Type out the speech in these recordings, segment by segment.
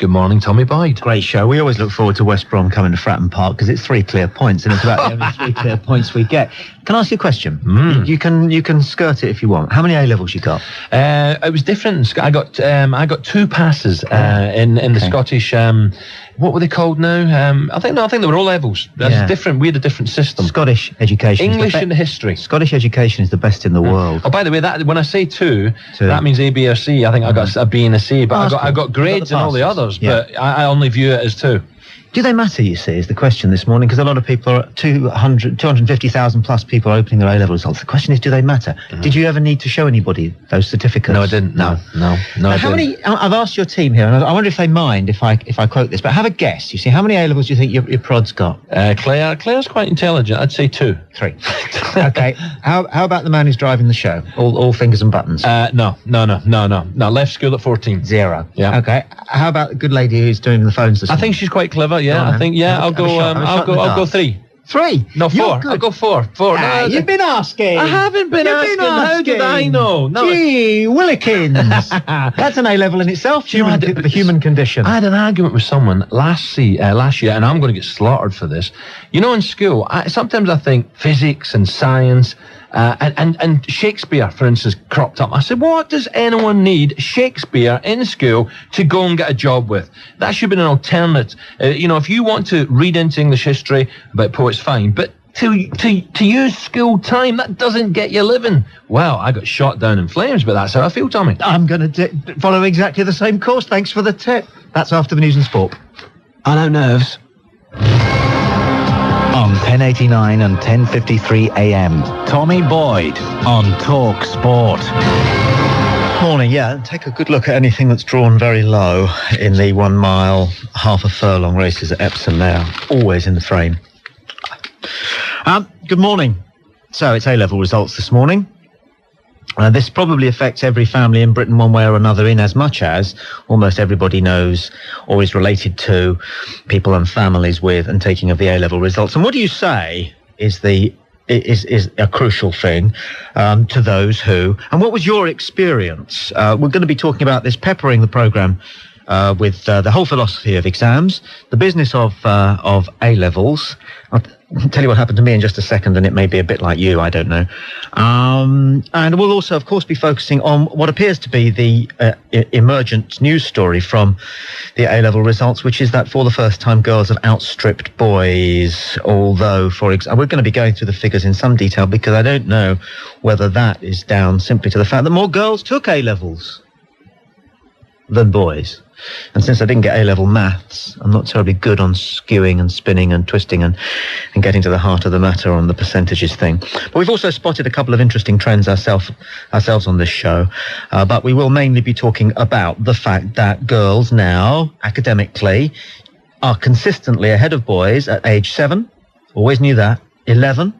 Good morning, Tommy Boyd. Great show. We always look forward to West Brom coming to Fratton Park because it's 3 clear points, and it's about the only 3 clear points we get. Can I ask you a question? You can skirt it if you want. How many A-levels you got? It was different. I got 2 passes in the Scottish. What were they called now? I think they were all levels. That's different. We had a different system. Scottish education. English and history. Scottish education is the best in the world. Oh, by the way, that when I say two, that means A, B, or C. I think I got a B and a C, but I got grades and all the others. But I only view it as 2. Do they matter, you see, is the question this morning, because a lot of people are 250,000 plus people are opening their A-level results. The question is, do they matter? Did you ever need to show anybody those certificates? No, I didn't. No. How many, I've asked your team here, and I wonder if they mind if I quote this, but have a guess. You see, how many A-levels do you think your prod's got? Claire's quite intelligent. I'd say 2. 3. Okay. How about the man who's driving the show? All fingers and buttons? No. Left school at 14. 0. Yeah. Okay. How about the good lady who's doing the phones this morning? I think she's quite clever. Yeah, I think. Yeah, I'll go 3. 3? No, 4. I'll go 4. 4. No, you've been asking. I haven't been asking. How did I know? No. Gee, Willikins. That's an A-level in itself. The human condition. I had an argument with someone last year, and I'm going to get slaughtered for this. You know, in school, sometimes I think physics and science and Shakespeare, for instance, cropped up. I said, what does anyone need Shakespeare in school to go and get a job with? That should be an alternate. If you want to read into English history about poets, fine, but to use school time, that doesn't get you living. Well, I got shot down in flames, but that's how I feel, Tommy. I'm going to follow exactly the same course. Thanks for the tip. That's after the news and sport. I know nerves. On 1089 and 10:53 a.m, Tommy Boyd on TalkSport. Morning, take a good look at anything that's drawn very low in the 1 mile, half a furlong races at Epsom now. Always in the frame. Good morning. So it's A-level results this morning. This probably affects every family in Britain one way or another, in as much as almost everybody knows or is related to people and families with and taking of the A-level results. And what do you say is a crucial thing to those who... And what was your experience? We're going to be talking about this, peppering the programme with the whole philosophy of exams, the business of A-levels. I'll tell you what happened to me in just a second, and it may be a bit like you, I don't know. And we'll also, of course, be focusing on what appears to be the emergent news story from the A-level results, which is that for the first time, girls have outstripped boys, although, we're going to be going through the figures in some detail, because I don't know whether that is down simply to the fact that more girls took A-levels than boys. And since I didn't get A-level maths, I'm not terribly good on skewing and spinning and twisting and getting to the heart of the matter on the percentages thing. But we've also spotted a couple of interesting trends ourselves on this show. But we will mainly be talking about the fact that girls now, academically, are consistently ahead of boys at age 7. Always knew that. 11.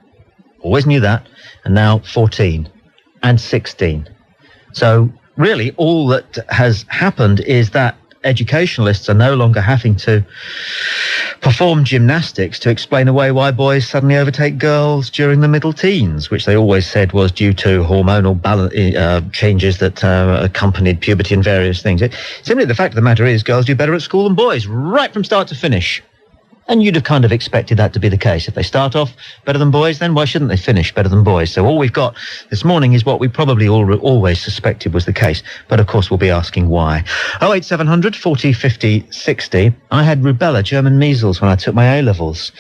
Always knew that. And now 14 and 16. So really, all that has happened is that educationalists are no longer having to perform gymnastics to explain away why boys suddenly overtake girls during the middle teens, which they always said was due to hormonal changes that accompanied puberty and various things. Simply the fact of the matter is girls do better at school than boys, right from start to finish. And you'd have kind of expected that to be the case. If they start off better than boys, then why shouldn't they finish better than boys? So all we've got this morning is what we probably always suspected was the case. But of course, we'll be asking why. 08700 40 50 60. I had rubella, German measles, when I took my A-levels.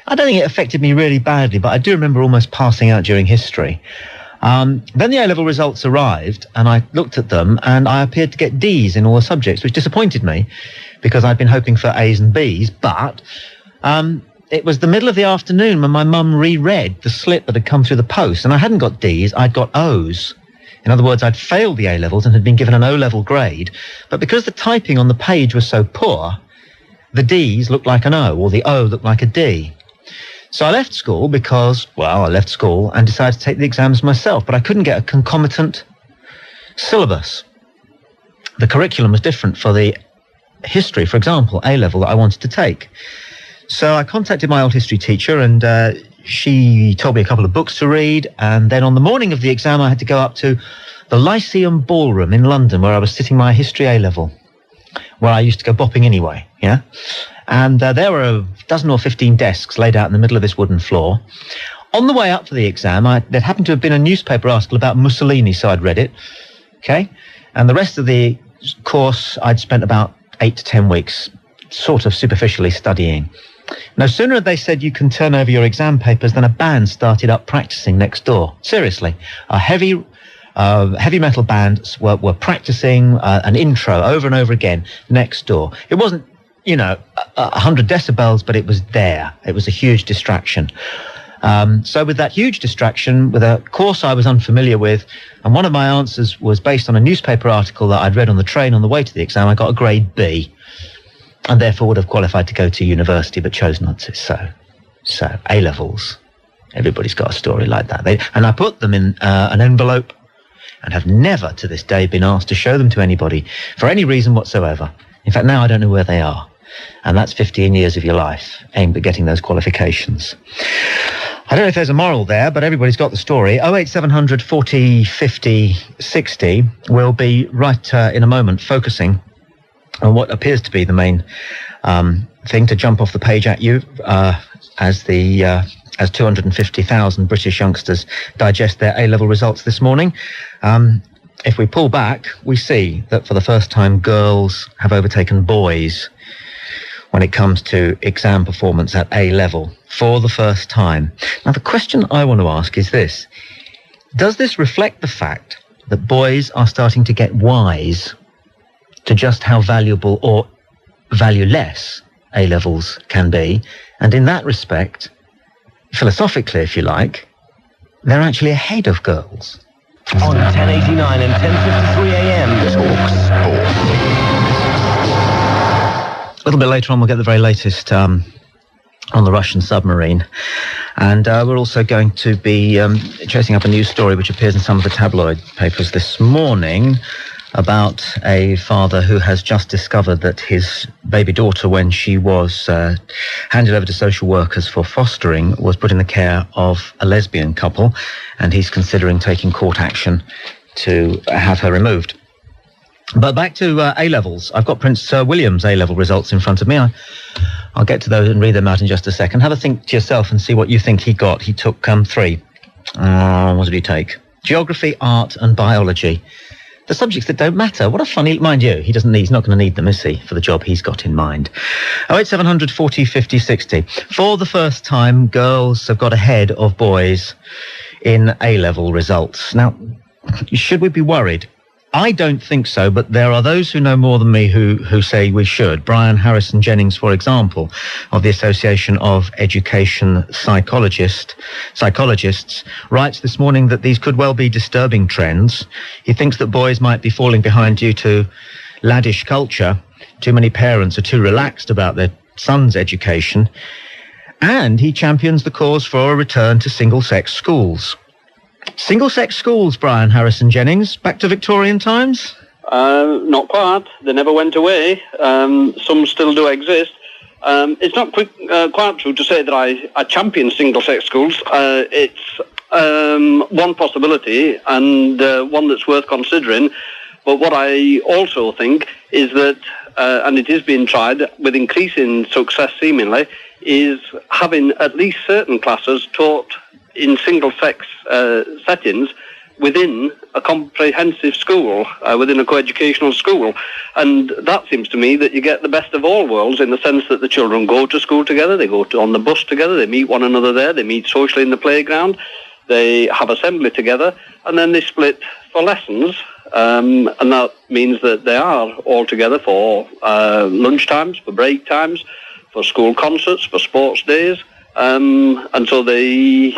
I don't think it affected me really badly, but I do remember almost passing out during history. Then the A-level results arrived, and I looked at them, and I appeared to get D's in all the subjects, which disappointed me, because I'd been hoping for A's and B's, but it was the middle of the afternoon when my mum reread the slip that had come through the post, and I hadn't got D's, I'd got O's. In other words, I'd failed the A-levels and had been given an O-level grade, but because the typing on the page was so poor, the D's looked like an O, or the O looked like a D. So I left school because, I left school and decided to take the exams myself, but I couldn't get a concomitant syllabus. The curriculum was different for the history, for example, A-level that I wanted to take. So I contacted my old history teacher, and she told me a couple of books to read, and then on the morning of the exam I had to go up to the Lyceum Ballroom in London, where I was sitting my history A-level. where I used to go bopping anyway, yeah? And there were a dozen or 15 desks laid out in the middle of this wooden floor. On the way up for the exam, there happened to have been a newspaper article about Mussolini, so I'd read it, okay? And the rest of the course, I'd spent about 8 to 10 weeks sort of superficially studying. No sooner had they said you can turn over your exam papers than a band started up practicing next door. Seriously, a heavy metal bands were practicing an intro over and over again next door. It wasn't, 100 decibels, but it was there. It was a huge distraction. So with that huge distraction, with a course I was unfamiliar with, and one of my answers was based on a newspaper article that I'd read on the train on the way to the exam, I got a grade B, and therefore would have qualified to go to university, but chose not to. So A-levels, everybody's got a story like that. And I put them in an envelope and have never to this day been asked to show them to anybody for any reason whatsoever. In fact, now I don't know where they are. And that's 15 years of your life aimed at getting those qualifications. I don't know if there's a moral there, but everybody's got the story. 08700 40 50 60 will be right in a moment focusing on what appears to be the main thing to jump off the page at you as 250,000 British youngsters digest their A-level results this morning. If we pull back, we see that for the first time, girls have overtaken boys when it comes to exam performance at A-level, for the first time. Now, the question I want to ask is this. Does this reflect the fact that boys are starting to get wise to just how valuable or valueless A-levels can be? And in that respect, philosophically, if you like, they're actually ahead of girls. On 1089 and 10:53 a.m. TalkSport. A little bit later on, we'll get the very latest on the Russian submarine. And we're also going to be chasing up a news story which appears in some of the tabloid papers this morning about a father who has just discovered that his baby daughter, when she was handed over to social workers for fostering, was put in the care of a lesbian couple, and he's considering taking court action to have her removed. But back to A-levels. I've got Prince William's A-level results in front of me. I'll get to those and read them out in just a second. Have a think to yourself and see what you think he got. He took 3. What did he take? Geography, art and biology. The subjects that don't matter. What a funny... Mind you, he's not going to need them, is he, for the job he's got in mind. 08700 40 50 60. For the first time, girls have got ahead of boys in A-level results. Now, should we be worried? I don't think so, but there are those who know more than me who say we should. Brian Harrison Jennings, for example, of the Association of Education Psychologists, writes this morning that these could well be disturbing trends. He thinks that boys might be falling behind due to laddish culture. Too many parents are too relaxed about their son's education. And he champions the cause for a return to single-sex schools. Single-sex schools, Brian Harrison Jennings, back to Victorian times? Not quite. They never went away. Some still do exist. It's not quite true to say that I champion single-sex schools. It's one possibility and one that's worth considering. But what I also think is that, and it is being tried with increasing success seemingly, is having at least certain classes taught in single-sex settings within a comprehensive school, within a coeducational school. And that seems to me that you get the best of all worlds, in the sense that the children go to school together, they go on the bus together, they meet one another there, they meet socially in the playground, they have assembly together, and then they split for lessons. And that means that they are all together for lunch times, for break times, for school concerts, for sports days. And so they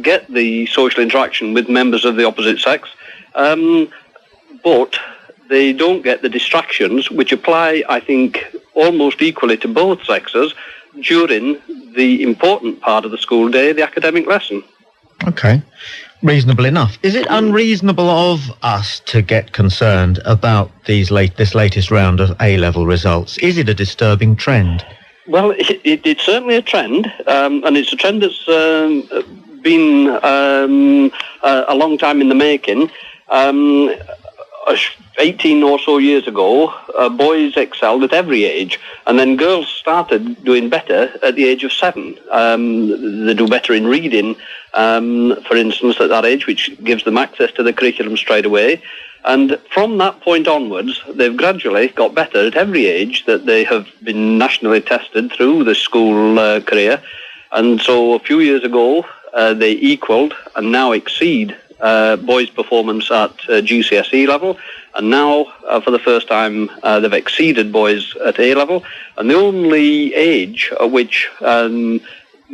get the social interaction with members of the opposite sex, but they don't get the distractions which apply, I think, almost equally to both sexes during the important part of the school day, the academic lesson. Okay, reasonable enough. Is it unreasonable of us to get concerned about this latest round of A-level results? Is it a disturbing trend? Well, it's certainly a trend, and it's a trend that's been a long time in the making. 18 or so years ago, boys excelled at every age, and then girls started doing better at the age of 7. They do better in reading, for instance, at that age, which gives them access to the curriculum straight away. And from that point onwards, they've gradually got better at every age that they have been nationally tested through the school career. And so a few years ago, they equalled and now exceed boys' performance at GCSE level. And now, for the first time, they've exceeded boys at A level. And the only age at which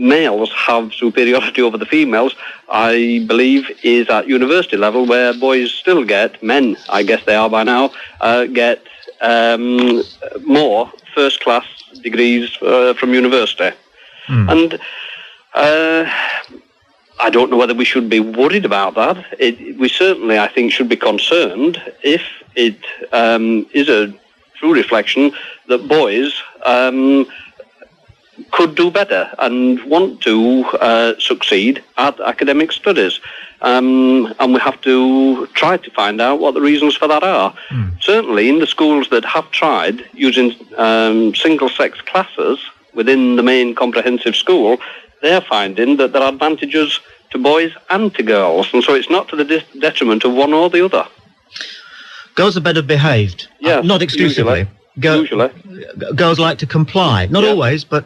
males have superiority over the females, I believe, is at university level, where boys still get, men, I guess they are by now, get more first-class degrees from university. And I don't know whether we should be worried about that. We certainly, I think, should be concerned if it is a true reflection that boys could do better and want to succeed at academic studies. And we have to try to find out what the reasons for that are. Certainly in the schools that have tried using single-sex classes within the main comprehensive school, they're finding that there are advantages to boys and to girls. And so it's not to the detriment of one or the other. Girls are better behaved. Yes, not exclusively. Usually. Girls like to comply. Not always, but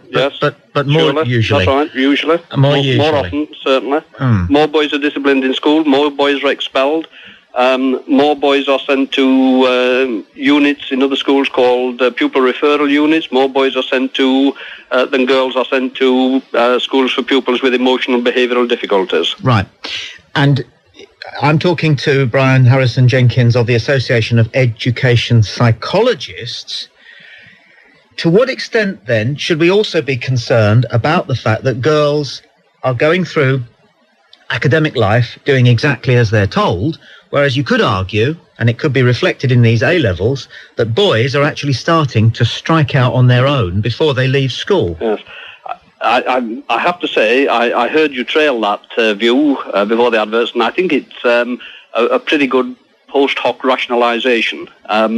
more usually. That's right, usually. More often, certainly. More boys are disciplined in school. More boys are expelled. More boys are sent to units in other schools called pupil referral units. More boys are sent to than girls are sent to schools for pupils with emotional behavioural difficulties. Right. And I'm talking to Brian Harrison-Jenkins of the Association of Education Psychologists. To what extent, then, should we also be concerned about the fact that girls are going through academic life doing exactly as they're told, whereas you could argue, and it could be reflected in these A-levels, that boys are actually starting to strike out on their own before they leave school? Yes. I have to say, I heard you trail that view before the adverts, and I think it's a pretty good post hoc rationalisation,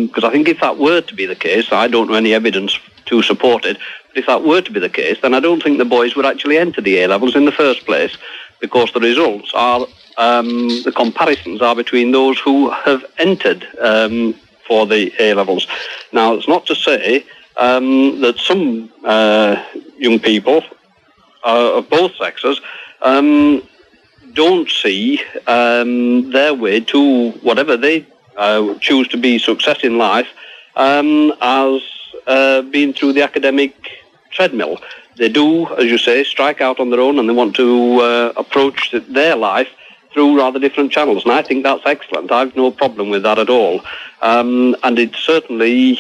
because I think if that were to be the case, I don't know any evidence to support it, but if that were to be the case, then I don't think the boys would actually enter the A-levels in the first place, because the results are, the comparisons are between those who have entered for the A-levels. Now, it's not to say that some young people of both sexes don't see their way to whatever they choose to be success in life as being through the academic treadmill. They do, as you say, strike out on their own, and they want to approach their life through rather different channels. And I think that's excellent. I've no problem with that at all. And it certainly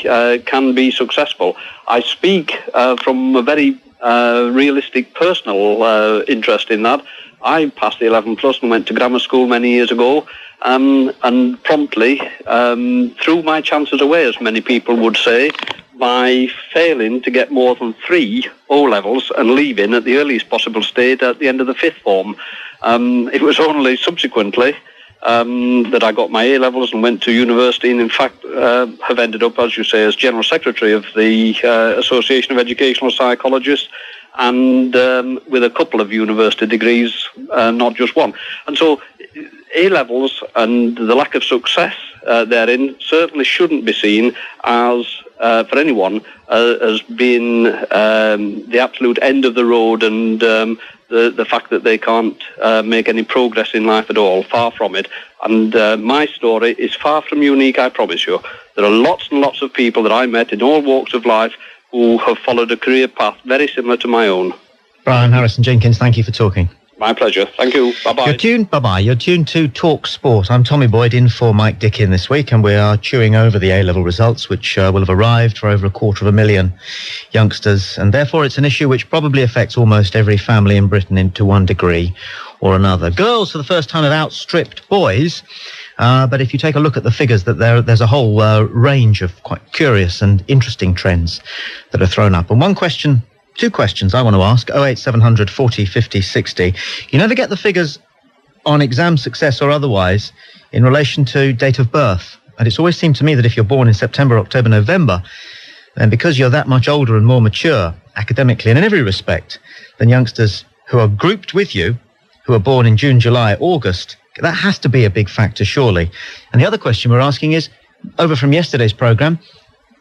can be successful. I speak from a very realistic personal interest in that. I passed the 11 plus and went to grammar school many years ago, and promptly threw my chances away, as many people would say, by failing to get more than 3 O-levels and leaving at the earliest possible state at the end of the 5th form. It was only subsequently that I got my A-levels and went to university, and in fact have ended up, as you say, as General Secretary of the Association of Educational Psychologists, and with a couple of university degrees, not just one. And so A-levels and the lack of success therein certainly shouldn't be seen as, for anyone, as being the absolute end of the road and the fact that they can't make any progress in life at all. Far from it. And my story is far from unique, I promise you. There are lots and lots of people that I met in all walks of life who have followed a career path very similar to my own. Brian Harrison-Jenkins, thank you for talking. My pleasure. Thank you. Bye-bye. You're tuned to TalkSport. I'm Tommy Boyd, in for Mike Dickin this week, and we are chewing over the A-level results, which will have arrived for over 250,000 youngsters, and therefore it's an issue which probably affects almost every family in Britain to one degree or another. Girls, for the first time, have outstripped boys, but if you take a look at the figures, that there's a whole range of quite curious and interesting trends that are thrown up. And two questions I want to ask. 08700 40 50 60. You never get the figures on exam success or otherwise in relation to date of birth And it's always seemed to me that if you're born in September, October, November, then because you're that much older and more mature academically and in every respect than youngsters who are grouped with you, who are born in June, July, August, that has to be a big factor, surely. And the other question we're asking is, over from yesterday's programme,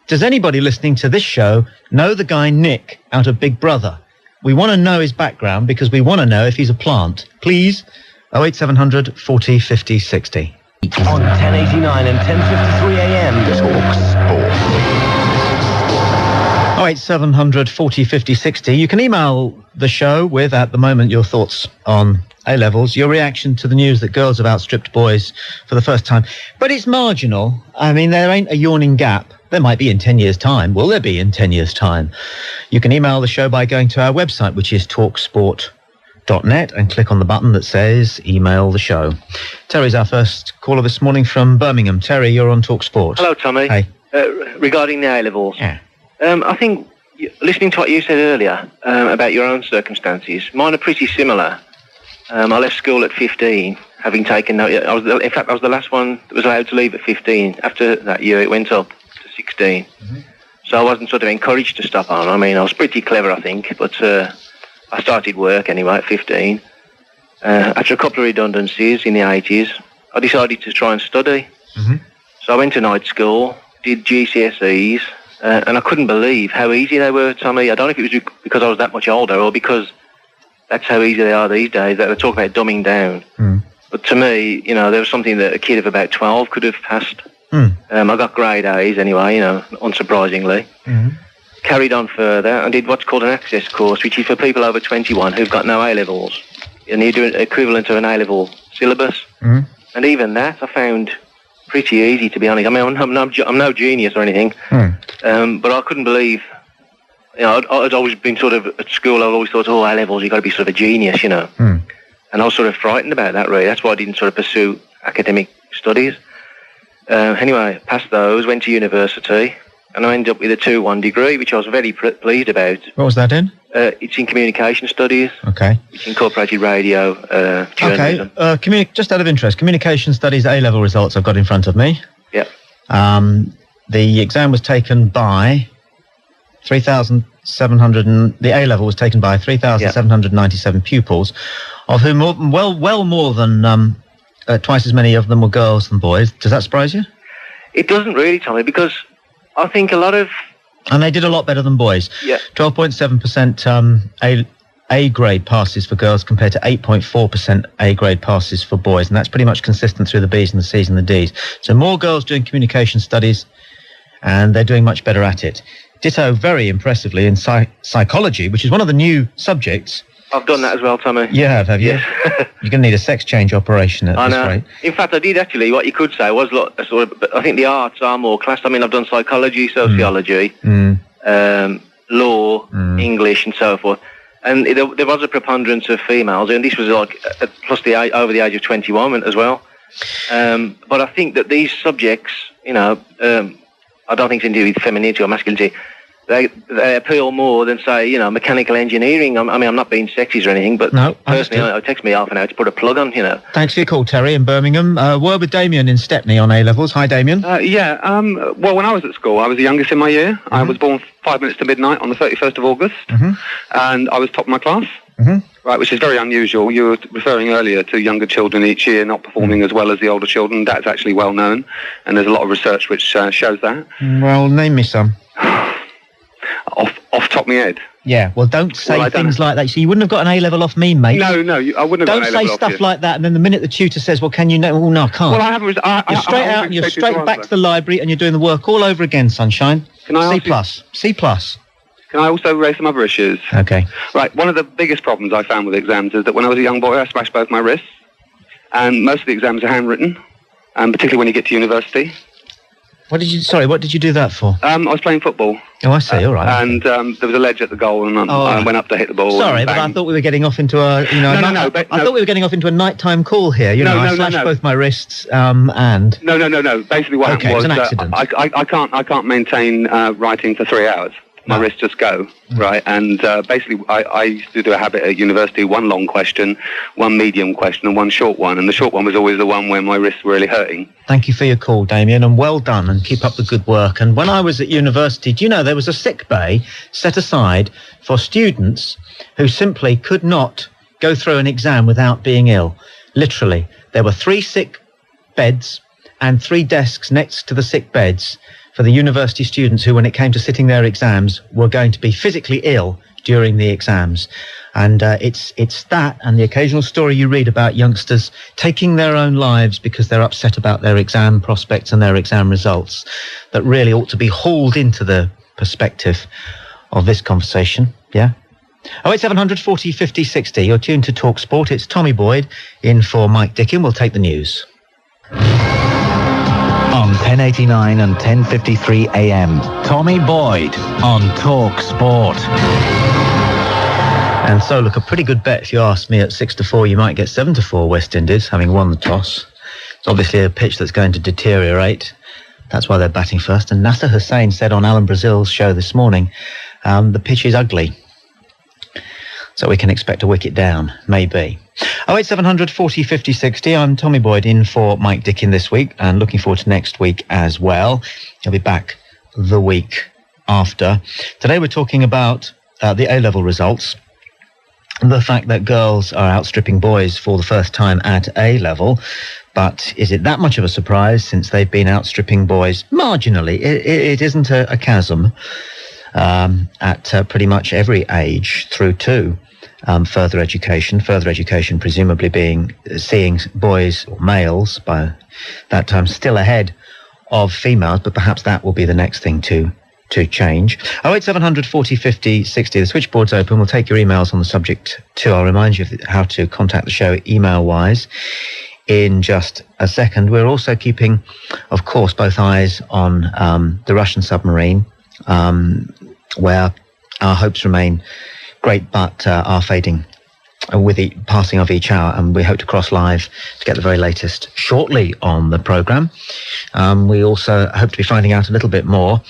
does anybody listening to this show know the guy Nick out of Big Brother? We want to know his background because we want to know if he's a plant. Please, 08700 40 50 60. On 1089 and 1053 AM, TalkSport. 08700 40 50 60. You can email the show with, at the moment, your thoughts on A-levels, your reaction to the news that girls have outstripped boys for the first time. But it's marginal. I mean, there ain't a yawning gap. There might be in 10 years' time. Will there be in 10 years' time? You can email the show by going to our website, which is talksport.net, and click on the button that says email the show. Terry's our first caller this morning from Birmingham. Terry, you're on TalkSport. Hello, Tommy. Hey. Regarding the A-levels. Yeah. I think, listening to what you said earlier about your own circumstances, mine are pretty similar. I left school at 15, having taken note. I was the last one that was allowed to leave at 15. After that year, it went up to 16. Mm-hmm. So I wasn't sort of encouraged to stop on. I mean, I was pretty clever, I think, but I started work anyway at 15. After a couple of redundancies in the 80s, I decided to try and study. Mm-hmm. So I went to night school, did GCSEs, and I couldn't believe how easy they were, Tommy. I don't know if it was because I was that much older or because that's how easy they are these days. They talk about dumbing down. Mm. But to me, you know, there was something that a kid of about 12 could have passed. Mm. I got grade A's anyway, you know, unsurprisingly. Mm-hmm. Carried on further and did what's called an access course, which is for people over 21 who've got no A-levels. And you do an equivalent of an A-level syllabus. Mm. And even that I found pretty easy, to be honest. I mean, I'm no genius or anything, but I couldn't believe. You know, I'd always been sort of at school. I'd always thought, oh, A-levels, you've got to be sort of a genius, you know. And I was sort of frightened about that, really. That's why I didn't sort of pursue academic studies. Anyway, passed those, went to university, and I ended up with a 2-1 degree, which I was very pleased about. What was that in? It's in communication studies. Okay. Which incorporated radio, journalism. Okay. Just out of interest, communication studies A-level results I've got in front of me. Yep. The exam was taken by 3,700, and the A-level was taken by 3,797 pupils, of whom well more than twice as many of them were girls than boys. Does that surprise you? It doesn't really, Tommy, because I think a lot of... And they did a lot better than boys. Yeah. 12.7% A grade passes for girls compared to 8.4% A grade passes for boys, and that's pretty much consistent through the B's and the C's and the D's. So more girls doing communication studies, and they're doing much better at it. Ditto, very impressively, in psychology, which is one of the new subjects. I've done that as well, Tommy. You have you? Yes. You're going to need a sex change operation at this rate. In fact, I did actually. What you could say was, look, sort of, I think the arts are more classed. I mean, I've done psychology, sociology, law, English, and so forth. And there was a preponderance of females, and this was like plus over the age of 21 as well. But I think that these subjects, you know, I don't think it's to do with femininity or masculinity. They appeal more than, say, you know, mechanical engineering. I mean, I'm not being sexist or anything, but no, personally, it takes me half an hour to put a plug on, you know. Thanks for your call, Terry, in Birmingham. Word with Damien in Stepney on A-levels. Hi, Damien. Well, when I was at school, I was the youngest in my year. Mm-hmm. I was born 5 minutes to midnight on the 31st of August, and I was top of my class, right, which is very unusual. You were referring earlier to younger children each year not performing as well as the older children. That's actually well known, and there's a lot of research which shows that. Well, name me some. Off top of my head. Yeah, well, don't say things like that. So you wouldn't have got an A-level off me, mate. No, I wouldn't have got an A-level off you. Don't say stuff like that, and then the minute the tutor says, well, can you know? Oh, no, I can't. Well, I haven't... You're straight out, and you're straight back to the library, and you're doing the work all over again, sunshine. Can I C+. Can I also raise some other issues? Okay. Right, one of the biggest problems I found with exams is that when I was a young boy, I smashed both my wrists, and most of the exams are handwritten, and particularly when you get to university. What did you do that for? I was playing football. Oh, I see, all right. And there was a ledge at the goal, and I went up to hit the ball. Sorry, but I thought we were getting off into a, you know... I thought we were getting off into a nighttime call here. You know, I slashed both my wrists, and... No. Basically what happened was an accident. I can't maintain writing for 3 hours. my wrists just go, right? And basically, I used to do a habit at university, one long question, one medium question, and one short one. And the short one was always the one where my wrists were really hurting. Thank you for your call, Damien, and well done, and keep up the good work. And when I was at university, do you know there was a sick bay set aside for students who simply could not go through an exam without being ill? Literally, there were 3 sick beds and 3 desks next to the sick beds for the university students who, when it came to sitting their exams, were going to be physically ill during the exams. And it's that and the occasional story you read about youngsters taking their own lives because they're upset about their exam prospects and their exam results that really ought to be hauled into the perspective of this conversation. Yeah? 08700 40 50 60. You're tuned to TalkSport. It's Tommy Boyd in for Mike Dickin. We'll take the news. On 1089 and 1053 AM, Tommy Boyd on TalkSport. And so, look, a pretty good bet if you ask me. At 6-4, you might get 7-4 West Indies, having won the toss. It's obviously a pitch that's going to deteriorate. That's why they're batting first. And Nasser Hussain said on Alan Brazil's show this morning, the pitch is ugly. So we can expect a wicket down, maybe. 08700 40 50 60. I'm Tommy Boyd in for Mike Dickin this week and looking forward to next week as well. He'll be back the week after. Today we're talking about the A-level results. The fact that girls are outstripping boys for the first time at A-level. But is it that much of a surprise since they've been outstripping boys marginally? It isn't a chasm at pretty much every age through to further education presumably being seeing boys or males by that time still ahead of females, but perhaps that will be the next thing to change. 08700 40 50 60. The switchboard's open. We'll take your emails on the subject too. I'll remind you of how to contact the show email-wise in just a second. We're also keeping, of course, both eyes on the Russian submarine, where our hopes remain great, but are fading with the passing of each hour, and we hope to cross live to get the very latest shortly on the programme. We also hope to be finding out a little bit more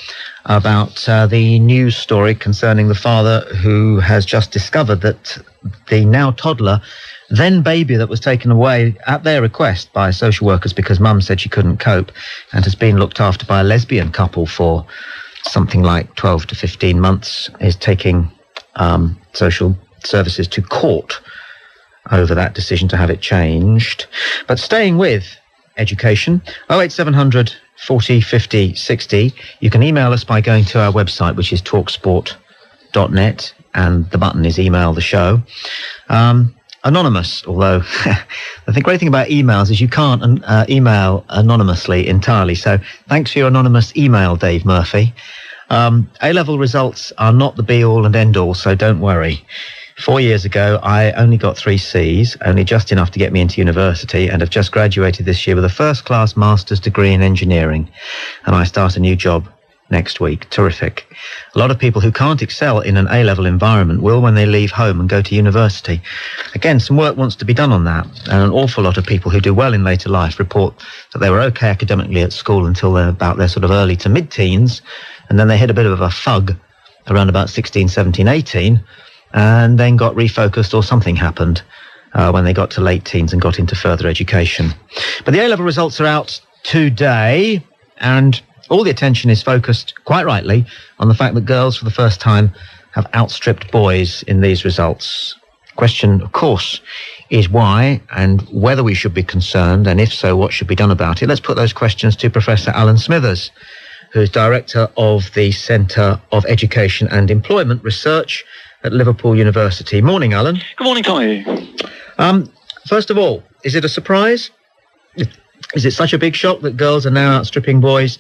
about the news story concerning the father who has just discovered that the now toddler, then baby that was taken away at their request by social workers because mum said she couldn't cope and has been looked after by a lesbian couple for something like 12 to 15 months, is taking social services to court over that decision to have it changed. But staying with education, 08700 40 50 60. You can email us by going to our website, which is talksport.net, and the button is email the show. Anonymous, although the great thing about emails is you can't email anonymously entirely. So thanks for your anonymous email, Dave Murphy. A-level results are not the be-all and end-all, so don't worry. 4 years ago, I only got 3 C's, only just enough to get me into university, and have just graduated this year with a first-class master's degree in engineering. And I start a new job next week. Terrific. A lot of people who can't excel in an A-level environment will when they leave home and go to university. Again, some work wants to be done on that, and an awful lot of people who do well in later life report that they were okay academically at school until they're about their sort of early to mid-teens, and then they hit a bit of a fug around about 16, 17, 18, and then got refocused or something happened when they got to late teens and got into further education. But the A-level results are out today, and all the attention is focused, quite rightly, on the fact that girls for the first time have outstripped boys in these results. Question, of course, is why and whether we should be concerned, and if so, what should be done about it. Let's put those questions to Professor Alan Smithers, who's Director of the Centre of Education and Employment Research at Liverpool University. Morning, Alan. Good morning, Tommy. First of all, is it a surprise? Is it such a big shock that girls are now outstripping boys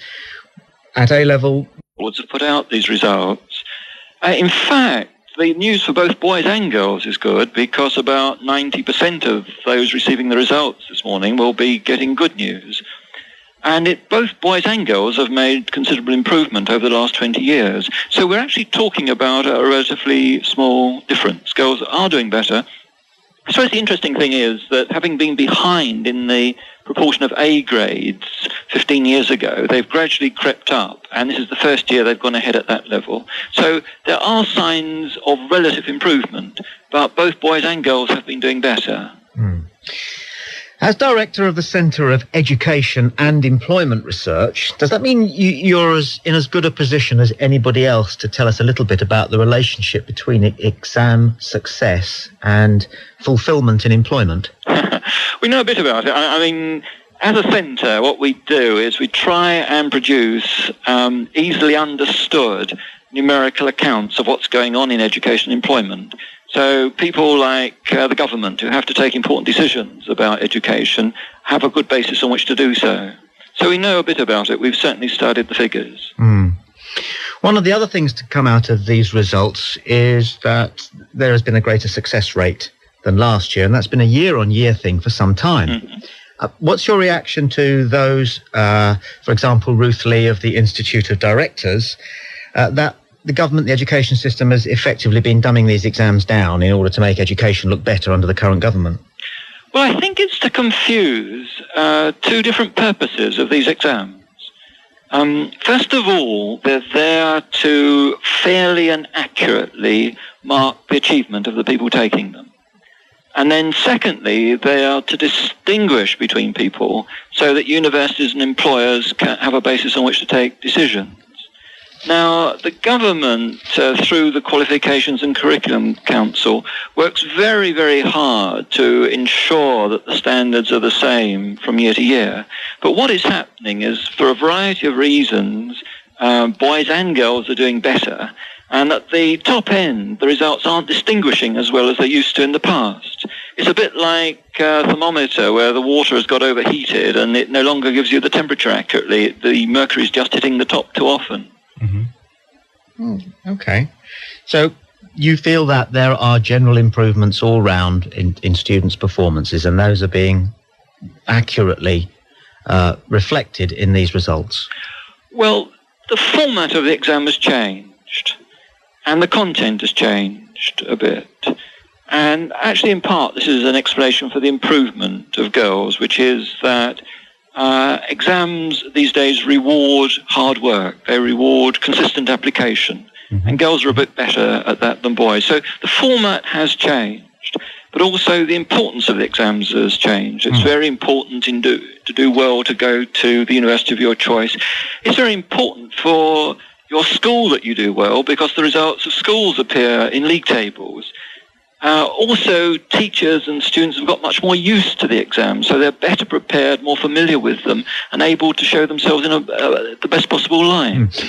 at A-level? Boards have put out these results. In fact, the news for both boys and girls is good, because about 90% of those receiving the results this morning will be getting good news. And both boys and girls have made considerable improvement over the last 20 years. So we're actually talking about a relatively small difference. Girls are doing better, I suppose the interesting thing is that having been behind in the proportion of A grades 15 years ago, they've gradually crept up, and this is the first year they've gone ahead at that level. So there are signs of relative improvement, but both boys and girls have been doing better. As Director of the Centre of Education and Employment Research, does that mean you're in as good a position as anybody else to tell us a little bit about the relationship between exam success and fulfilment in employment? We know a bit about it. I mean, as a centre, what we do is we try and produce easily understood numerical accounts of what's going on in education and employment. So people like the government, who have to take important decisions about education, have a good basis on which to do so. So we know a bit about it. We've certainly studied the figures. One of the other things to come out of these results is that there has been a greater success rate than last year, and that's been a year-on-year thing for some time. What's your reaction to those, for example, Ruth Lee of the Institute of Directors, that the government, the education system, has effectively been dumbing these exams down in order to make education look better under the current government? Well, I think it's to confuse two different purposes of these exams. First of all, they're there to fairly and accurately mark the achievement of the people taking them. And then secondly, they are to distinguish between people so that universities and employers can have a basis on which to take decisions. Now, the government, through the Qualifications and Curriculum Council, works very, very hard to ensure that the standards are the same from year to year. But what is happening is, for a variety of reasons, boys and girls are doing better. And at the top end, the results aren't distinguishing as well as they used to in the past. It's a bit like a thermometer where the water has got overheated and it no longer gives you the temperature accurately. The mercury is just hitting the top too often. Okay. So you feel that there are general improvements all round in students' performances, and those are being accurately reflected in these results? Well, the format of the exam has changed, and the content has changed a bit. And actually, in part, this is an explanation for the improvement of girls, which is that exams these days reward hard work. They reward consistent application. And girls are a bit better at that than boys. So the format has changed, but also the importance of the exams has changed. It's very important to do well to go to the university of your choice. It's very important for your school that you do well, because the results of schools appear in league tables. Also, teachers and students have got much more used to the exams, so they're better prepared, more familiar with them, and able to show themselves in the best possible light.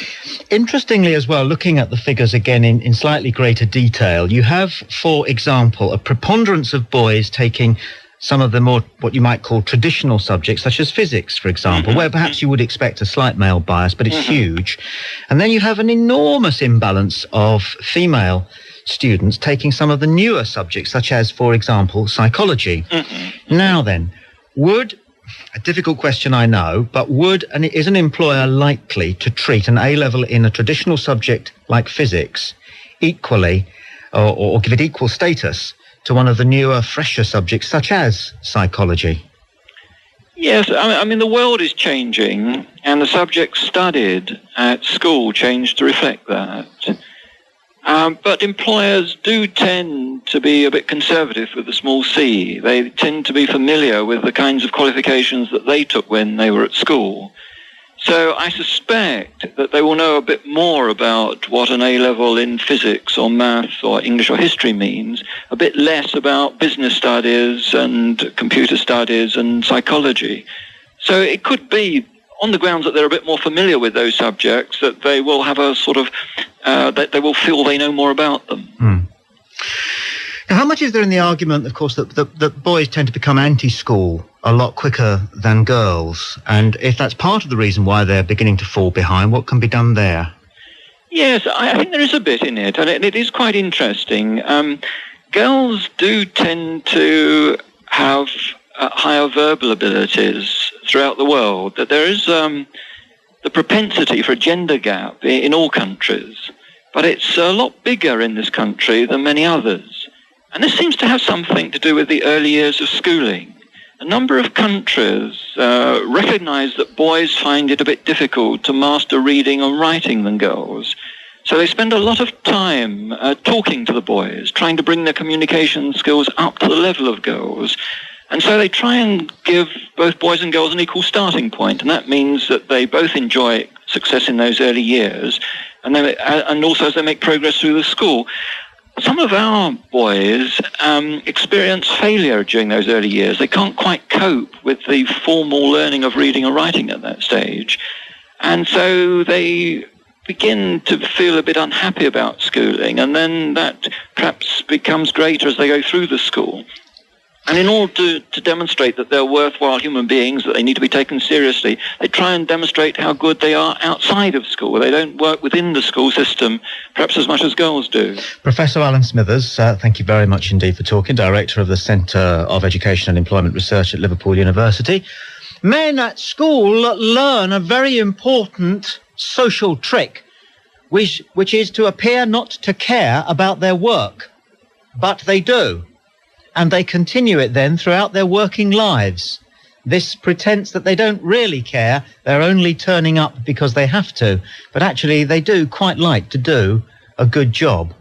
Interestingly as well, looking at the figures again in slightly greater detail, you have, for example, a preponderance of boys taking some of the more, what you might call traditional subjects, such as physics, for example, where perhaps you would expect a slight male bias, but it's huge. And then you have an enormous imbalance of female students taking some of the newer subjects, such as, for example, psychology. Now then, a difficult question I know, but is an employer likely to treat an A-level in a traditional subject like physics equally, or give it equal status to one of the newer, fresher subjects, such as psychology? Yes, I mean, the world is changing, and the subjects studied at school change to reflect that. But employers do tend to be a bit conservative with the small c. They tend to be familiar with the kinds of qualifications that they took when they were at school. So I suspect that they will know a bit more about what an A-level in physics or maths or English or history means, a bit less about business studies and computer studies and psychology. So it could be, on the grounds that they're a bit more familiar with those subjects, that they will have a sort of, that they will feel they know more about them. Now, how much is there in the argument, of course, that boys tend to become anti-school a lot quicker than girls? And if that's part of the reason why they're beginning to fall behind, what can be done there? Yes, I think there is a bit in it, and it is quite interesting. Girls do tend to have higher verbal abilities throughout the world, that there is the propensity for a gender gap in all countries, but it's a lot bigger in this country than many others. And this seems to have something to do with the early years of schooling. A number of countries recognise that boys find it a bit difficult to master reading and writing than girls. So they spend a lot of time talking to the boys, trying to bring their communication skills up to the level of girls. And so they try and give both boys and girls an equal starting point, and that means that they both enjoy success in those early years, and also as they make progress through the school. Some of our boys experience failure during those early years. They can't quite cope with the formal learning of reading and writing at that stage, and so they begin to feel a bit unhappy about schooling, and then that perhaps becomes greater as they go through the school. And in order to demonstrate that they're worthwhile human beings, that they need to be taken seriously, they try and demonstrate how good they are outside of school. They don't work within the school system perhaps as much as girls do. Professor Alan Smithers, thank you very much indeed for talking, Director of the Centre of Education and Employment Research at Liverpool University. Men at school learn a very important social trick, which is to appear not to care about their work. But they do. And they continue it then throughout their working lives. This pretense that they don't really care, they're only turning up because they have to, but actually they do quite like to do a good job.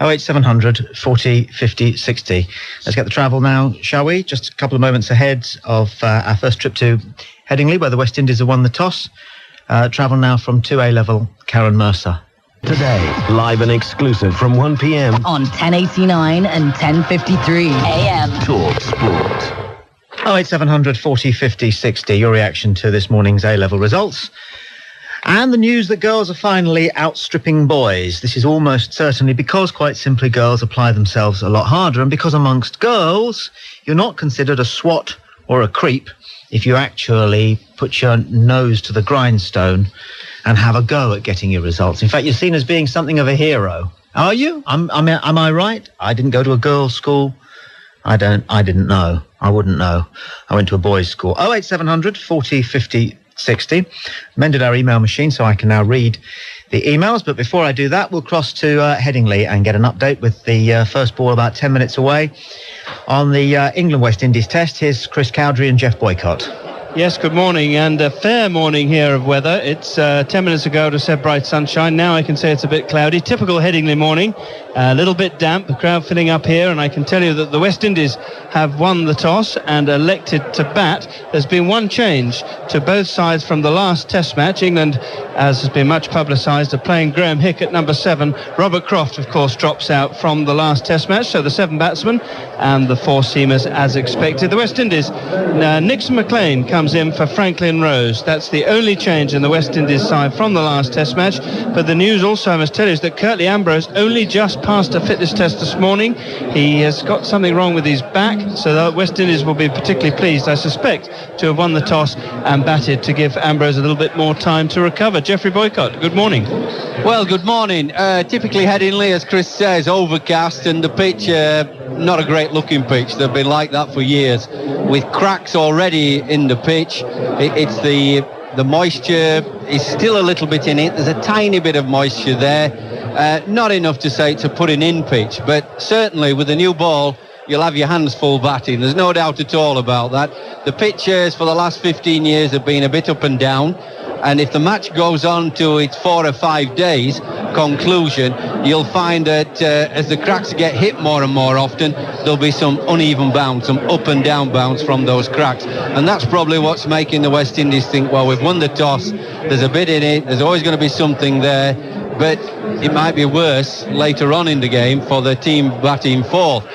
08700 40 50 60. Let's get the travel now, shall we? Just a couple of moments ahead of our first trip to Headingley, where the West Indies have won the toss. Travel now from 2A level, Karen Mercer. Today, live and exclusive from 1 p.m. on 1089 and 1053 a.m. TalkSport. 08700 40 50 60. Your reaction to this morning's A-level results. And the news that girls are finally outstripping boys. This is almost certainly because, quite simply, girls apply themselves a lot harder, and because amongst girls, you're not considered a swot or a creep if you actually put your nose to the grindstone and have a go at getting your results. In fact, you're seen as being something of a hero. Are you? Am I right? I didn't go to a girls' school. I didn't know. I wouldn't know. I went to a boys' school. 08700 40 50 60. Mended our email machine so I can now read the emails. But before I do that, we'll cross to Headingley and get an update with the first ball about 10 minutes away on the England-West Indies test. Here's Chris Cowdery and Jeff Boycott. Yes, good morning, and a fair morning here of weather. It's 10 minutes ago to said bright sunshine. Now I can say it's a bit cloudy. Typical Headingley morning, a little bit damp, the crowd filling up here, and I can tell you that the West Indies have won the toss and elected to bat. There's been one change to both sides from the last test match. England, as has been much publicised, are playing Graham Hick at number 7. Robert Croft, of course, drops out from the last test match, so the 7 batsmen and the 4 seamers as expected. The West Indies, Nixon McLean comes in for Franklin Rose. That's the only change in the West Indies side from the last test match. But the news also, I must tell you, is that Curtly Ambrose only just passed a fitness test this morning. He has got something wrong with his back, so the West Indies will be particularly pleased, I suspect, to have won the toss and batted to give Ambrose a little bit more time to recover. Jeffrey Boycott, good morning. Well, good morning. Typically Headingley, as Chris says, overcast, and the pitch, not a great looking pitch. They've been like that for years, with cracks already in the pitch. It's the moisture is still a little bit in it. There's a tiny bit of moisture there, not enough to say it's a putting in pitch, but certainly with the new ball you'll have your hands full batting. There's no doubt at all about that. The pitches for the last 15 years have been a bit up and down, and if the match goes on to its 4 or 5 days conclusion, you'll find that as the cracks get hit more and more often, there'll be some uneven bounce, some up and down bounce from those cracks, and that's probably what's making the West Indies think, well, we've won the toss, there's a bit in it, there's always going to be something there, but it might be worse later on in the game for the team batting fourth.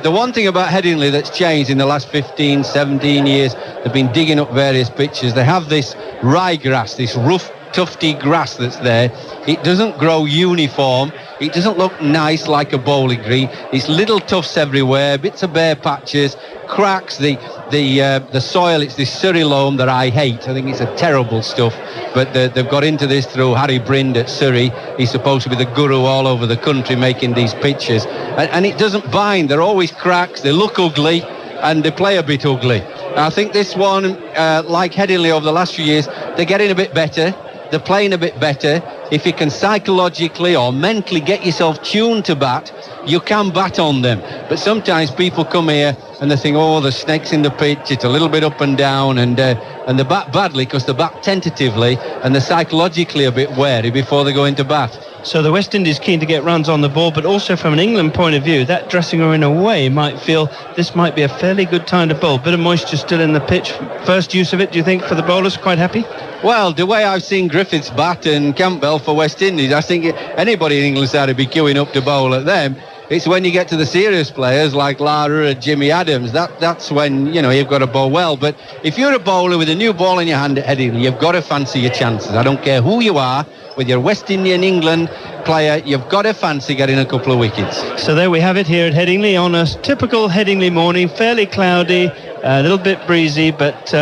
The one thing about Headingley that's changed in the last 15, 17 years, they've been digging up various pitches. They have this ryegrass, this rough, tufty grass that's there. It doesn't grow uniform. It doesn't look nice like a bowling green. It's little tufts everywhere, bits of bare patches, cracks, the soil. It's this Surrey loam that I hate. I think it's a terrible stuff. But they've got into this through Harry Brind at Surrey. He's supposed to be the guru all over the country making these pitches. And it doesn't bind. They're always cracks. They look ugly and they play a bit ugly. I think this one, like Headingley over the last few years, they're getting a bit better. they're playing a bit better. If you can psychologically or mentally get yourself tuned to bat, you can bat on them. But sometimes people come here and they think, oh, the snake's in the pitch, it's a little bit up and down, and they bat badly because they bat tentatively and they're psychologically a bit wary before they go into bat. So the West Indies keen to get runs on the ball, but also from an England point of view, that dressing room in a way might feel this might be a fairly good time to bowl. Bit of moisture still in the pitch. First use of it, do you think, for the bowlers? Quite happy? Well, the way I've seen Griffiths bat and Campbell for West Indies, I think anybody in England side would be queuing up to bowl at them. It's when you get to the serious players like Lara and Jimmy Adams, that's when, you've got to bowl well. But if you're a bowler with a new ball in your hand at Headingley, you've got to fancy your chances. I don't care who you are. With your West Indian England player, you've got to fancy getting a couple of wickets. So there we have it here at Headingley on a typical Headingley morning, fairly cloudy, a little bit breezy, but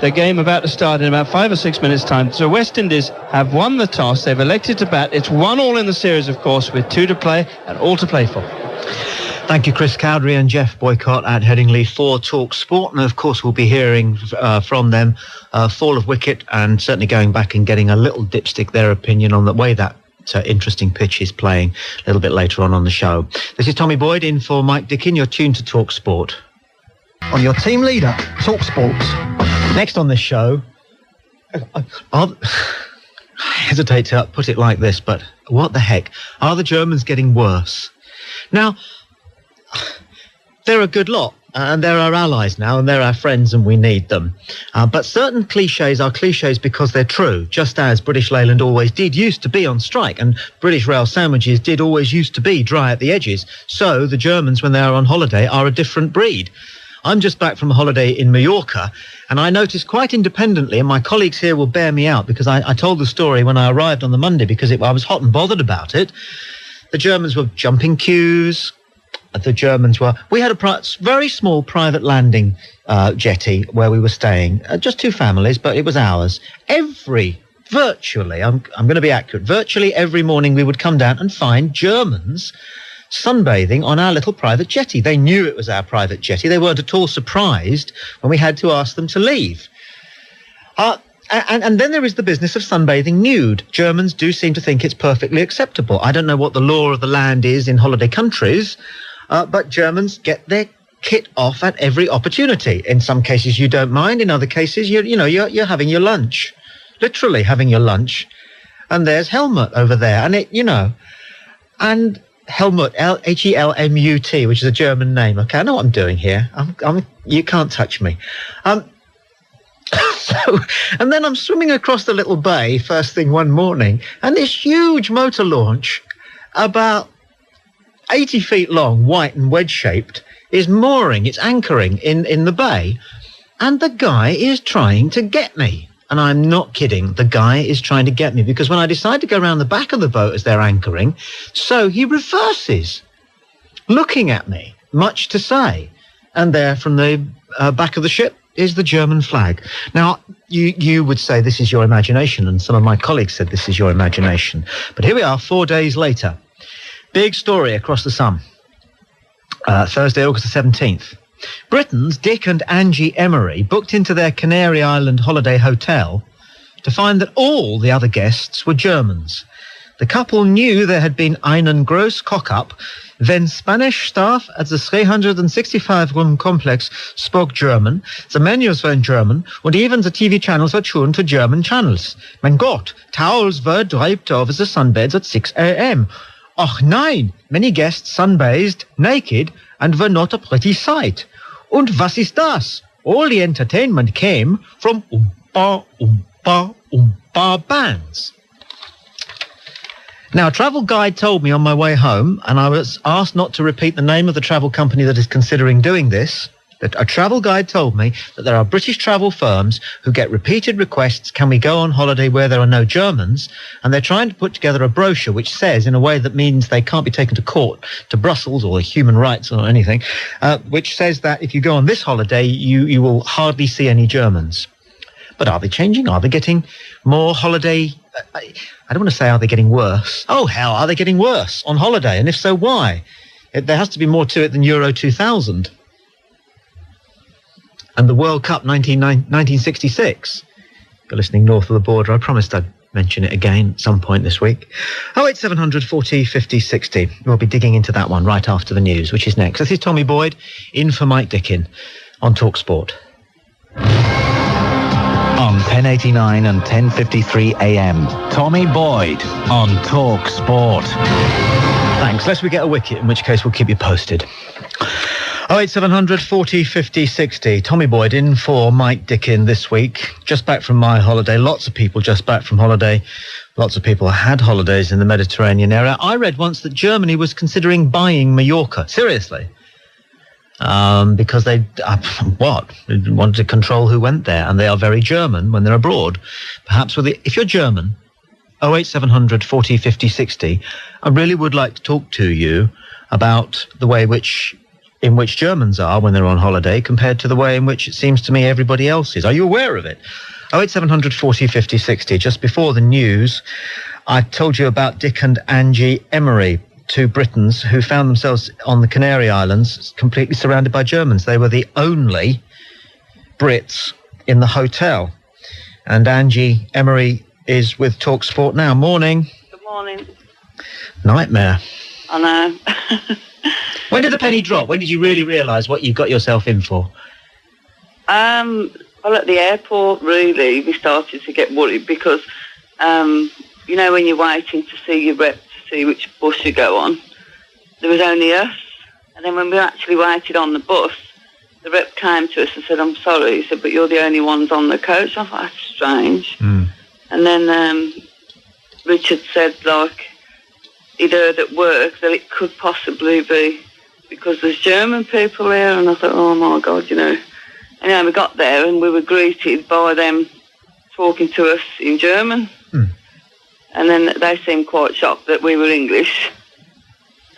the game about to start in about 5 or 6 minutes time. So West Indies have won the toss. They've elected to bat. It's 1-1 in the series, of course, with 2 to play and all to play for. Thank you, Chris Cowdery and Jeff Boycott at Headingley for TalkSport. And, of course, we'll be hearing from them fall of wicket and certainly going back and getting a little dipstick their opinion on the way that interesting pitch is playing a little bit later on the show. This is Tommy Boyd in for Mike Dickin. You're tuned to TalkSport. On your team leader, TalkSport. Next on this show, I hesitate to put it like this, but what the heck? Are the Germans getting worse? Now, they're a good lot, and they're our allies now, and they're our friends, and we need them. But certain cliches are cliches because they're true, just as British Leyland always used to be on strike, and British rail sandwiches always used to be dry at the edges. So the Germans, when they are on holiday, are a different breed. I'm just back from a holiday in Mallorca, and I noticed quite independently, and my colleagues here will bear me out because I told the story when I arrived on the Monday because I was hot and bothered about it. The Germans were jumping queues. We had a very small private landing jetty where we were staying, just 2 families, but it was ours. Virtually, I'm going to be accurate, virtually every morning we would come down and find Germans sunbathing on our little private jetty. They knew it was our private jetty. They weren't at all surprised when we had to ask them to leave. And then there is the business of sunbathing nude. Germans do seem to think it's perfectly acceptable. I don't know what the law of the land is in holiday countries, but Germans get their kit off at every opportunity. In some cases you don't mind. In other cases, you're having your lunch, literally having your lunch. And there's Helmut over there, and Helmut, Helmut, which is a German name. Okay, I know what I'm doing here. You can't touch me. And then I'm swimming across the little bay first thing one morning, and this huge motor launch, about 80 feet long, white and wedge-shaped, is mooring, it's anchoring in the bay, and the guy is trying to get me. And I'm not kidding, the guy is trying to get me, because when I decide to go around the back of the boat as they're anchoring, so he reverses, looking at me, much to say, and there from the back of the ship is the German flag. Now, you would say this is your imagination, and some of my colleagues said this is your imagination. But here we are, 4 days later. Big story across the sun. Thursday, August the 17th. Britons Dick and Angie Emery booked into their Canary Island holiday hotel to find that all the other guests were Germans. The couple knew there had been einen gross cock-up when Spanish staff at the 365-room complex spoke German, the menus were in German, and even the TV channels were tuned to German channels. Mein Gott, towels were draped over the sunbeds at 6 a.m. Ach nein, many guests sunbathed, naked, and were not a pretty sight. Und was ist das? All the entertainment came from Oompa bands. Now, a travel guide told me on my way home, and I was asked not to repeat the name of the travel company that is considering doing this, that a travel guide told me that there are British travel firms who get repeated requests, can we go on holiday where there are no Germans? And they're trying to put together a brochure which says, in a way that means they can't be taken to court, to Brussels or human rights or anything, which says that if you go on this holiday, you will hardly see any Germans. But are they changing? Are they getting more holiday? I don't want to say are they getting worse. Oh, hell, are they getting worse on holiday? And if so, why? There has to be more to it than Euro 2000. And the World Cup 1966. You're listening north of the border. I promised I'd mention it again at some point this week. 08700 40 50 60. We'll be digging into that one right after the news, which is next. This is Tommy Boyd in for Mike Dickin on TalkSport. On 1089 and 1053 AM, Tommy Boyd on TalkSport. Thanks. Lest we get a wicket, in which case we'll keep you posted. 08700 40 50 60. Tommy Boyd in for Mike Dickin this week. Just back from my holiday. Lots of people just back from holiday. Lots of people had holidays in the Mediterranean area. I read once that Germany was considering buying Mallorca. Seriously. Because they wanted to control who went there, and they are very German when they're abroad. Perhaps if you're German, 08700 40 50 60, I really would like to talk to you about the way in which Germans are when they're on holiday compared to the way in which it seems to me everybody else is. Are you aware of it? 08700 40 50 60. Just before the news, I told you about Dick and Angie Emery, two Britons who found themselves on the Canary Islands completely surrounded by Germans. They were the only Brits in the hotel. And Angie Emery is with TalkSport now. Morning. Good morning. Nightmare. I know. When did the penny drop? When did you really realise what you got yourself in for? Well, at the airport, really, we started to get worried because, you know, when you're waiting to see your rep to see which bus you go on, there was only us. And then when we actually waited on the bus, the rep came to us and said, "I'm sorry." He said, "But you're the only ones on the coach." I thought, that's strange. And then Richard said, like, he'd heard at work that it could possibly be because there's German people here. And I thought, oh my God, you know. Anyway, we got there and we were greeted by them talking to us in German. And then they seemed quite shocked that we were English.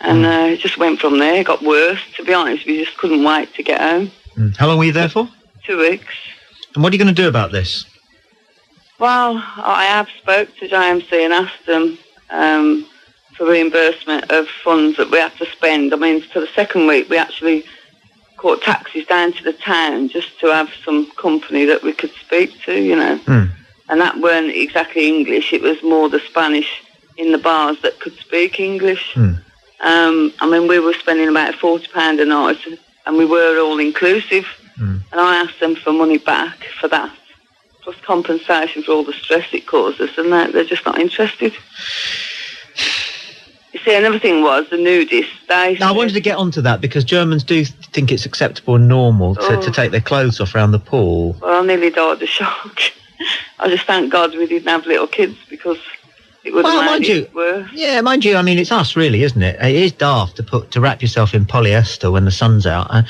And it just went from there. It got worse, to be honest. We just couldn't wait to get home. How long were you there for? 2 weeks. And what are you going to do about this? Well, I have spoke to JMC and asked them for reimbursement of funds that we had to spend. I mean, for the second week, we actually caught taxis down to the town just to have some company that we could speak to, you know. And that weren't exactly English. It was more the Spanish in the bars that could speak English. I mean, we were spending about £40 a night, and we were all inclusive. And I asked them for money back for that, plus compensation for all the stress it caused us, and they're just not interested. You see, another thing was the nudists. Now, I wanted to get onto that because Germans do think it's acceptable and normal to take their clothes off around the pool. Well, I nearly died of shock. I just thank God we didn't have little kids because it would have made it worse. Yeah, mind you, I mean, it's us really, isn't it? It is daft to wrap yourself in polyester when the sun's out.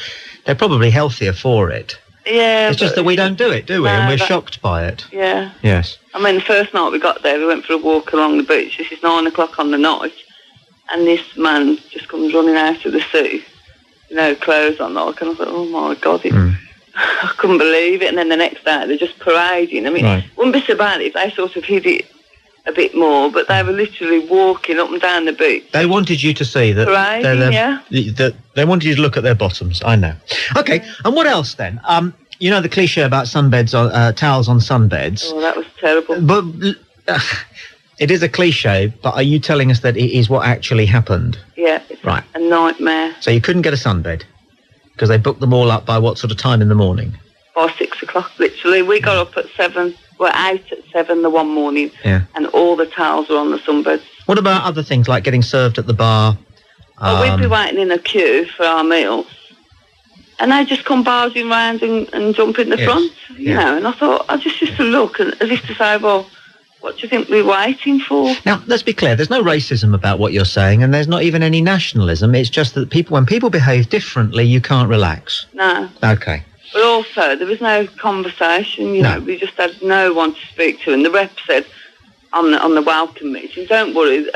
They're probably healthier for it. Yeah. It's just that we don't do it, do we? And we're shocked by it. Yeah. Yes. I mean, the first night we got there, we went for a walk along the beach. This is 9 o'clock on the night. And this man just comes running out of the sea, you know, clothes on, like, and I thought, oh my God, I couldn't believe it. And then the next day, they're just parading. I mean, it wouldn't be so bad if they sort of hid it a bit more, but they were literally walking up and down the beach. They wanted you to see that. Parading, they wanted you to look at their bottoms. I know. Okay, and what else then? You know the cliche about sunbeds, towels on sunbeds. Oh, that was terrible. But it is a cliche, but are you telling us that it is what actually happened? Yeah, it's a nightmare. So you couldn't get a sunbed? Because they booked them all up by what sort of time in the morning? By 6 o'clock, literally. We got up at 7. We're out at 7 the one morning. Yeah. And all the towels were on the sunbeds. What about other things, like getting served at the bar? Well, we'd be waiting in a queue for our meals. And they just come barging round and jump in the front, you know. And I thought, I just used to look as if to say, well, what do you think we're waiting for? Now, let's be clear. There's no racism about what you're saying, and there's not even any nationalism. It's just that when people behave differently, you can't relax. No. Okay. But also, there was no conversation, you know. We just had no one to speak to. And the rep said on the welcome meeting, don't worry,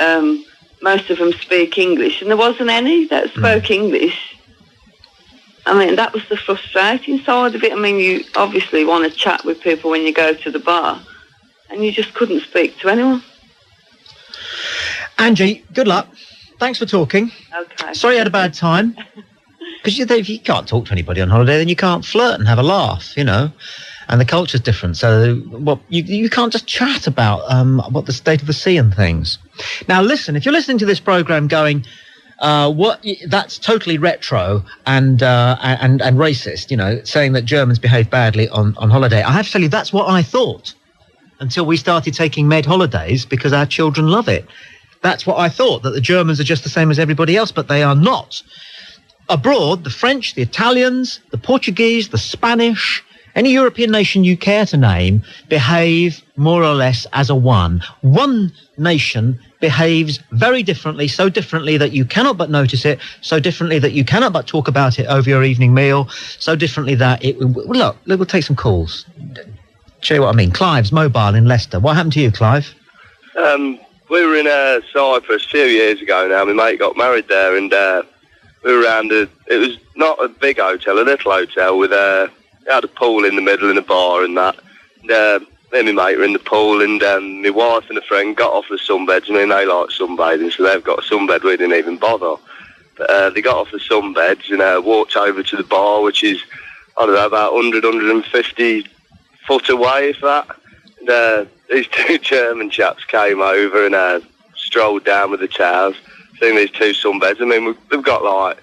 most of them speak English. And there wasn't any that spoke English. I mean, that was the frustrating side of it. I mean, you obviously want to chat with people when you go to the bar. And you just couldn't speak to anyone. Angie, good luck. Thanks for talking. Okay. Sorry you had a bad time. Because if you can't talk to anybody on holiday, then you can't flirt and have a laugh, you know. and the culture's different. So, you can't just chat about what the state of the sea and things. Now, listen, if you're listening to this programme going, that's totally retro and racist, saying that Germans behave badly on holiday. I have to tell you, that's what I thought until we started taking med holidays because our children love it. That's what I thought, that the Germans are just the same as everybody else, but they are not. Abroad, the French, the Italians, the Portuguese, the Spanish, any European nation you care to name, behave more or less as a one. One nation behaves very differently, so differently that you cannot but notice it, so differently that you cannot but talk about it over your evening meal, so differently that it... Look, we'll take some calls. Show you what I mean. Clive's mobile in Leicester. What happened to you, Clive? We were in Cyprus a few years ago now. My mate got married there, and we were around it was not a big hotel, a little hotel with it had a pool in the middle and a bar and that. And, me and my mate were in the pool, and my wife and a friend got off the sunbeds. I mean, they like sunbathing, so they've got a sunbed. We didn't even bother. But they got off the sunbeds and walked over to the bar, which is, I don't know, about 100, 150 foot away, if that. And these two German chaps came over and strolled down with the towels, seeing these two sunbeds. I mean, they've got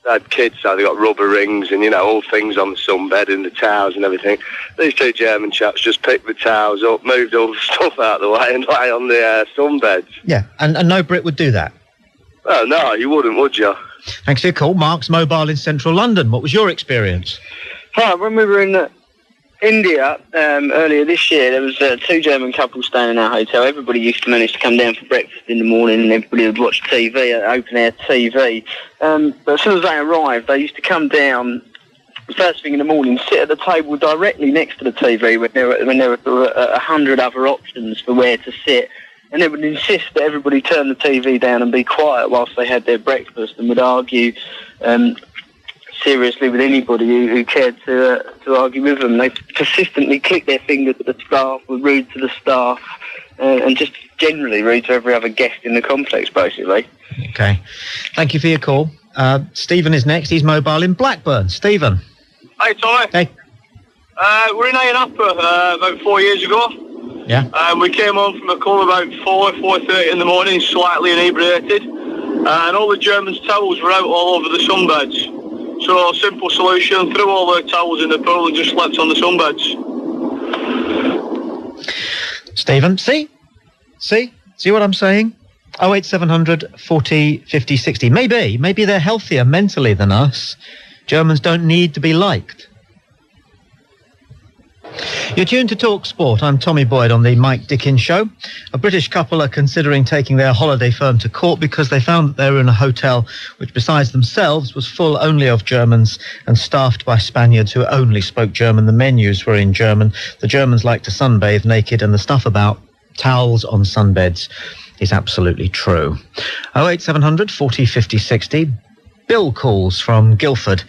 they had kids, so they got rubber rings and, all things on the sunbed and the towels and everything. These two German chaps just picked the towels up, moved all the stuff out of the way and lay on the sunbeds. Yeah, and no Brit would do that? Oh, no, you wouldn't, would you? Thanks for your call. Mark's mobile in central London. What was your experience? Hi, when we were in India earlier this year, there was two German couples staying in our hotel. Everybody used to manage to come down for breakfast in the morning, and everybody would watch TV, open air TV. But as soon as they arrived, they used to come down first thing in the morning, sit at the table directly next to the TV when there were 100 other options for where to sit, and they would insist that everybody turn the TV down and be quiet whilst they had their breakfast, and would argue seriously with anybody who cared to argue with them. They persistently clicked their fingers at the staff, were rude to the staff, and just generally rude to every other guest in the complex, basically. Okay. Thank you for your call. Stephen is next. He's mobile in Blackburn. Stephen. Hey, Tommy. Hey. We're in Napa about 4 years ago. Yeah. We came home from a club about 4:30 in the morning, slightly inebriated, and all the Germans' towels were out all over the sunbeds. So, simple solution, threw all their towels in the pool and just slept on the sunbeds. Stephen, see what I'm saying? 08700 40 50 60. Maybe they're healthier mentally than us. Germans don't need to be liked. You're tuned to TalkSport. I'm Tommy Boyd on the Mike Dickin Show. A British couple are considering taking their holiday firm to court because they found that they were in a hotel which, besides themselves, was full only of Germans and staffed by Spaniards who only spoke German. The menus were in German. The Germans like to sunbathe naked, and the stuff about towels on sunbeds is absolutely true. 08700 40 50 60. Bill calls from Guildford.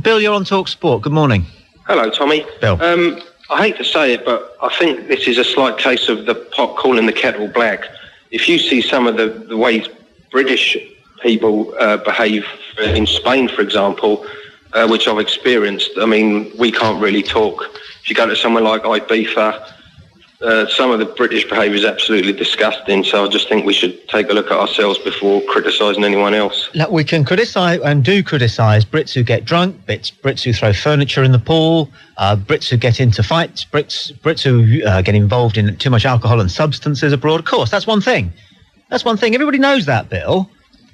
Bill, you're on TalkSport. Good morning. Hello, Tommy. Bill. I hate to say it, but I think this is a slight case of the pot calling the kettle black. If you see some of the ways British people behave in Spain, for example, which I've experienced, I mean, we can't really talk. If you go to somewhere like Ibiza, some of the British behaviour is absolutely disgusting, so I just think we should take a look at ourselves before criticising anyone else. Look, we can criticise and do criticise Brits who get drunk, Brits who throw furniture in the pool, Brits who get into fights, Brits who get involved in too much alcohol and substances abroad. Of course, that's one thing. Everybody knows that, Bill.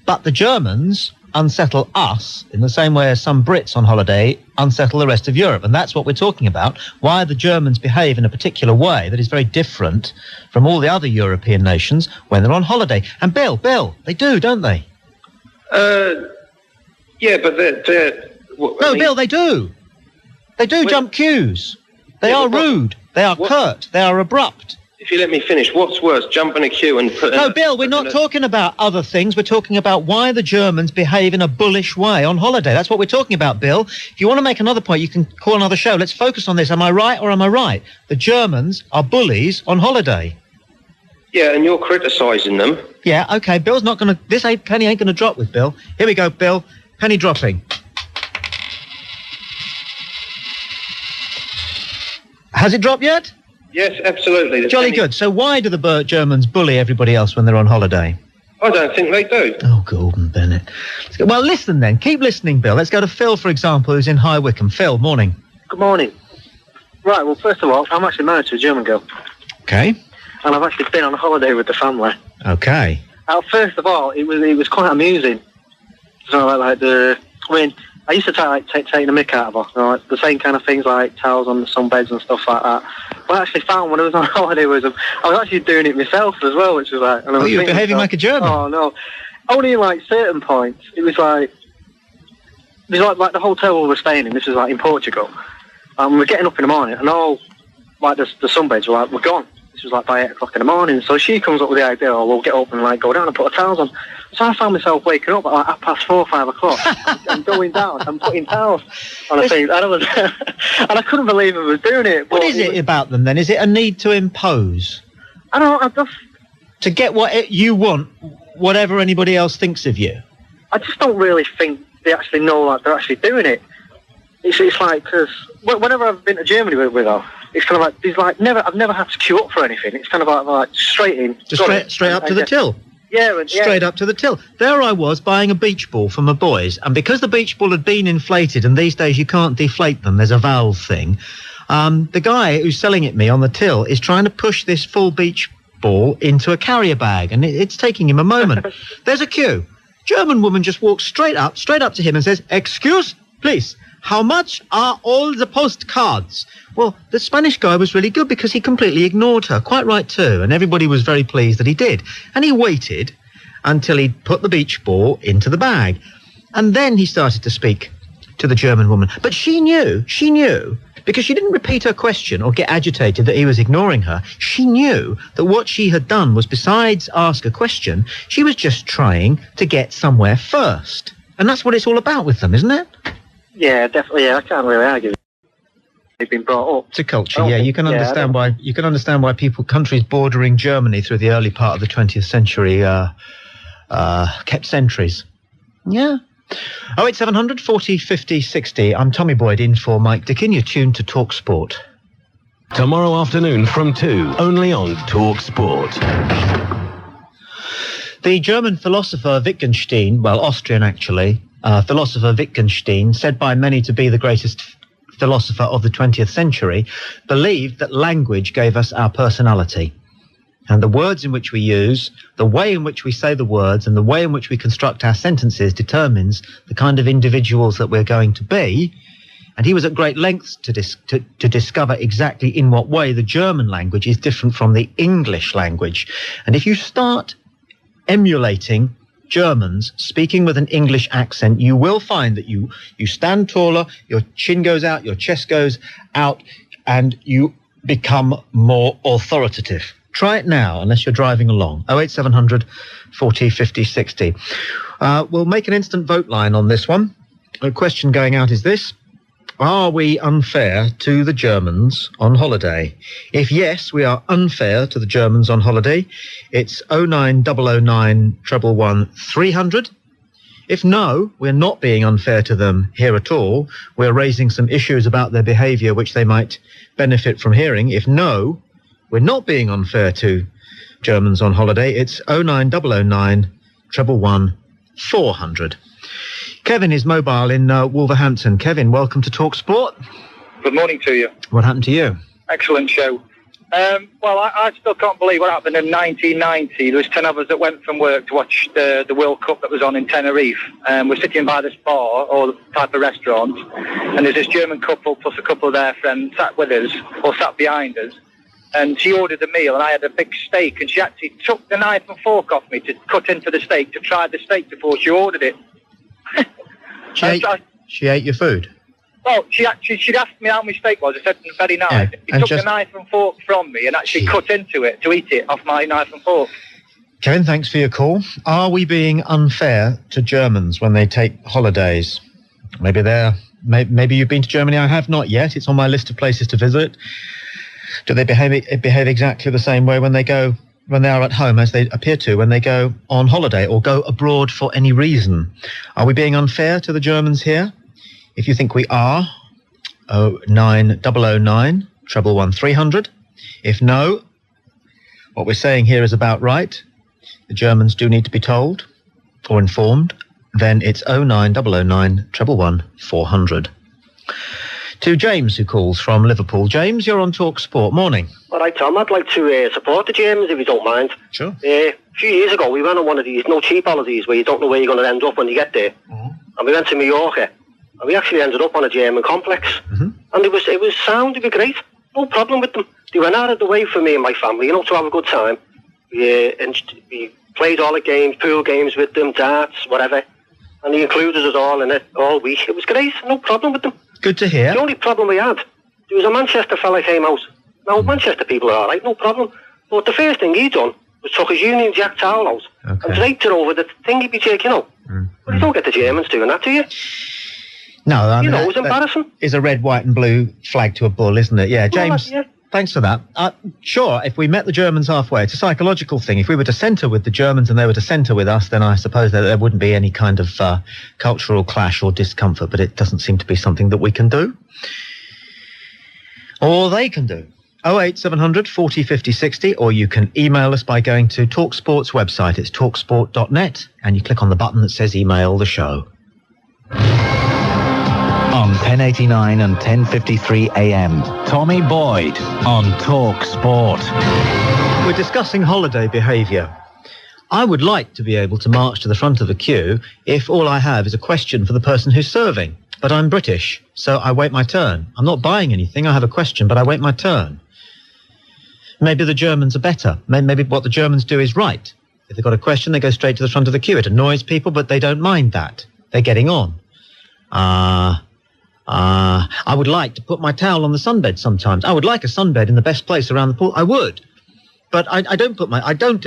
But the Germans unsettle us in the same way as some Brits on holiday unsettle the rest of Europe. And that's what we're talking about. Why the Germans behave in a particular way that is very different from all the other European nations when they're on holiday. And Bill, they do, don't they? Yeah, but they're Bill, they do. They do jump queues. They are rude. They are curt. They are abrupt. If you let me finish, what's worse, jumping a queue and putting... No, Bill, we're not talking about other things. We're talking about why the Germans behave in a bullish way on holiday. That's what we're talking about, Bill. If you want to make another point, you can call another show. Let's focus on this. Am I right or am I right? The Germans are bullies on holiday. Yeah, and you're criticising them. Yeah, OK, Bill's not going to... This penny ain't going to drop with Bill. Here we go, Bill. Penny dropping. Has it dropped yet? Yes, absolutely. Jolly good. So why do the Germans bully everybody else when they're on holiday? I don't think they do. Oh, Gordon Bennett. Well, listen then. Keep listening, Bill. Let's go to Phil, for example, who's in High Wycombe. Phil, morning. Good morning. Right, well, first of all, I'm actually married to a German girl. Okay. And I've actually been on a holiday with the family. Okay. First of all, it was quite amusing. So, I used to take the mick out of her. The same kind of things like towels on the sunbeds and stuff like that. But I actually found when I was on holiday I was actually doing it myself as well, which was like... And you were behaving like a German? Oh, no. Only in, certain points. It was like the hotel we were staying in, this was, in Portugal. And we're getting up in the morning, and all, the sunbeds were gone. This was, by 8 o'clock in the morning. So she comes up with the idea, we'll get up and, go down and put the towels on. So I found myself waking up at 4:30, 5 o'clock and going down and putting towels on a thing. And I couldn't believe I was doing it. What is it about them, then? Is it a need to impose? I don't know. To get what you want, whatever anybody else thinks of you? I just don't really think they actually know they're actually doing it. It's like, because whenever I've been to Germany with her, it's kind of I've never had to queue up for anything. It's kind of like straight in. Just straight up to the till? Yeah. Straight up to the till. There I was buying a beach ball for my boys, and because the beach ball had been inflated, and these days you can't deflate them, there's a valve thing, the guy who's selling it me on the till is trying to push this full beach ball into a carrier bag, and it's taking him a moment. There's a queue. German woman just walks straight up to him and says, "Excuse, please. How much are all the postcards?" Well, the Spanish guy was really good because he completely ignored her. Quite right, too. And everybody was very pleased that he did. And he waited until he'd put the beach ball into the bag. And then he started to speak to the German woman. But she knew, because she didn't repeat her question or get agitated that he was ignoring her. She knew that what she had done was, besides ask a question, she was just trying to get somewhere first. And that's what it's all about with them, isn't it? Yeah, definitely. Yeah, I can't really argue. They've been brought up. It's a culture. Yeah, you can understand why. You can understand why countries bordering Germany through the early part of the 20th century kept sentries. Yeah. 08700 40 50 60. I'm Tommy Boyd in for Mike Dickin. You're tuned to TalkSport. Tomorrow afternoon from 2, only on TalkSport. The German philosopher Wittgenstein, Austrian actually, philosopher Wittgenstein, said by many to be the greatest philosopher of the 20th century, believed that language gave us our personality. And the words in which we use, the way in which we say the words, and the way in which we construct our sentences determines the kind of individuals that we're going to be. And he was at great lengths to discover exactly in what way the German language is different from the English language. And if you start emulating Germans speaking with an English accent, you will find that you stand taller, your chin goes out, your chest goes out, and you become more authoritative. Try it now, unless you're driving along. 08700 40 50 60. We'll make an instant vote line on this one. The question going out is this: are we unfair to the Germans on holiday? If yes, we are unfair to the Germans on holiday. It's 09009 111 300. If no, we're not being unfair to them here at all. We're raising some issues about their behaviour which they might benefit from hearing. If no, we're not being unfair to Germans on holiday. It's 09009 111 400. Kevin is mobile in Wolverhampton. Kevin, welcome to TalkSport. Good morning to you. What happened to you? Excellent show. I still can't believe what happened in 1990. There was 10 of us that went from work to watch the World Cup that was on in Tenerife. We're sitting by this bar or type of restaurant, and there's this German couple plus a couple of their friends sat with us or sat behind us. And she ordered a meal, and I had a big steak, and she actually took the knife and fork off me to cut into the steak, to try the steak before she ordered it. She ate your food? Well, she'd asked me how my steak was. I said, very nice. Yeah, She took the knife and fork from me and actually cut into it to eat it off my knife and fork. Kevin, thanks for your call. Are we being unfair to Germans when they take holidays? Maybe you've been to Germany. I have not yet. It's on my list of places to visit. Do they behave exactly the same way when they are at home as they appear to when they go on holiday or go abroad for any reason? Are we being unfair to the Germans here? If you think we are, 09009 300. If no, what we're saying here is about right, the Germans do need to be told or informed, then it's 09009 111 400. To James, who calls from Liverpool. James, you're on TalkSport. Morning. All right, Tom, I'd like to support the Germans, if you don't mind. Sure. A few years ago, we went on one of these no cheap holidays where you don't know where you're going to end up when you get there. And we went to Mallorca, and we actually ended up on a German complex. And it was sound, it was great. No problem with them. They went out of the way for me and my family, to have a good time. We played all the games, pool games with them, darts, whatever. And they included us all in it all week. It was great, no problem with them. Good to hear. The only problem we had, there was a Manchester fella came out. Now, Manchester people are all right, no problem. But the first thing he done was took his Union Jack towel out and draped it over the thing he'd be taking out. But you don't get the Germans doing that, do you? No, I mean, it was embarrassing. Is a red, white and blue flag to a bull, isn't it? Yeah, James, thanks for that. Sure, if we met the Germans halfway, it's a psychological thing. If we were to centre with the Germans and they were to centre with us, then I suppose that there wouldn't be any kind of cultural clash or discomfort, but it doesn't seem to be something that we can do. Or they can do. 08700 40 50 60, or you can email us by going to TalkSport's website. It's talksport.net, and you click on the button that says email the show. On 1089 and 1053 AM, Tommy Boyd on TalkSport. We're discussing holiday behaviour. I would like to be able to march to the front of a queue if all I have is a question for the person who's serving. But I'm British, so I wait my turn. I'm not buying anything, I have a question, but I wait my turn. Maybe the Germans are better. Maybe what the Germans do is right. If they've got a question, they go straight to the front of the queue. It annoys people, but they don't mind that. They're getting on. I would like to put my towel on the sunbed sometimes. I would like a sunbed in the best place around the pool. I would. But I don't do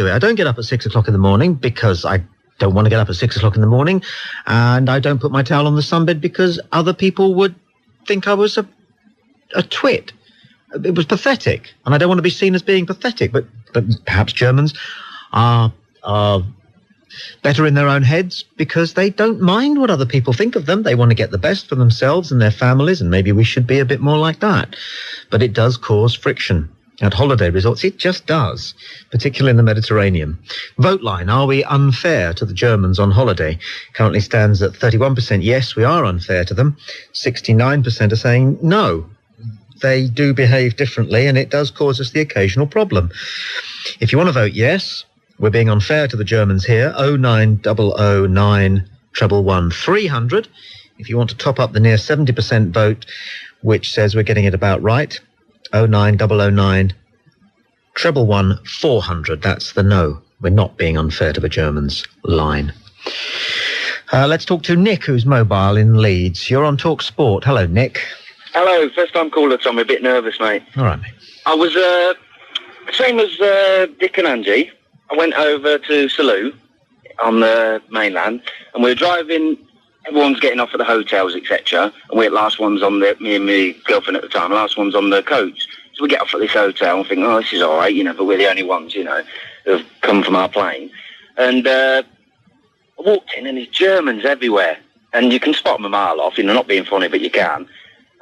it. I don't get up at 6 o'clock in the morning because I don't want to get up at 6 o'clock in the morning. And I don't put my towel on the sunbed because other people would think I was a twit. It was pathetic. And I don't want to be seen as being pathetic. But perhaps Germans are better in their own heads because they don't mind what other people think of them. They want to get the best for themselves and their families, and maybe we should be a bit more like that. But it does cause friction at holiday resorts. It just does, particularly in the Mediterranean. Vote line, are we unfair to the Germans on holiday? Currently stands at 31%. Yes, we are unfair to them. 69% are saying no. They do behave differently, and it does cause us the occasional problem. If you want to vote yes, we're being unfair to the Germans here. 09009 111 300. If you want to top up the near 70% vote, which says we're getting it about right, 09009 111 400. That's the no. We're not being unfair to the Germans line. Let's talk to Nick, who's mobile in Leeds. You're on TalkSport. Hello, Nick. Hello, first time caller, Tom. I'm a bit nervous, mate. All right, mate. I was, same as Dick and Angie. I went over to Salou on the mainland, and we were driving. Everyone's getting off at the hotels, etc. And we're last ones on me and my girlfriend at the time, last ones on the coach. So we get off at this hotel and think, oh, this is all right, but we're the only ones, who have come from our plane. And I walked in, and there's Germans everywhere. And you can spot them a mile off, not being funny, but you can.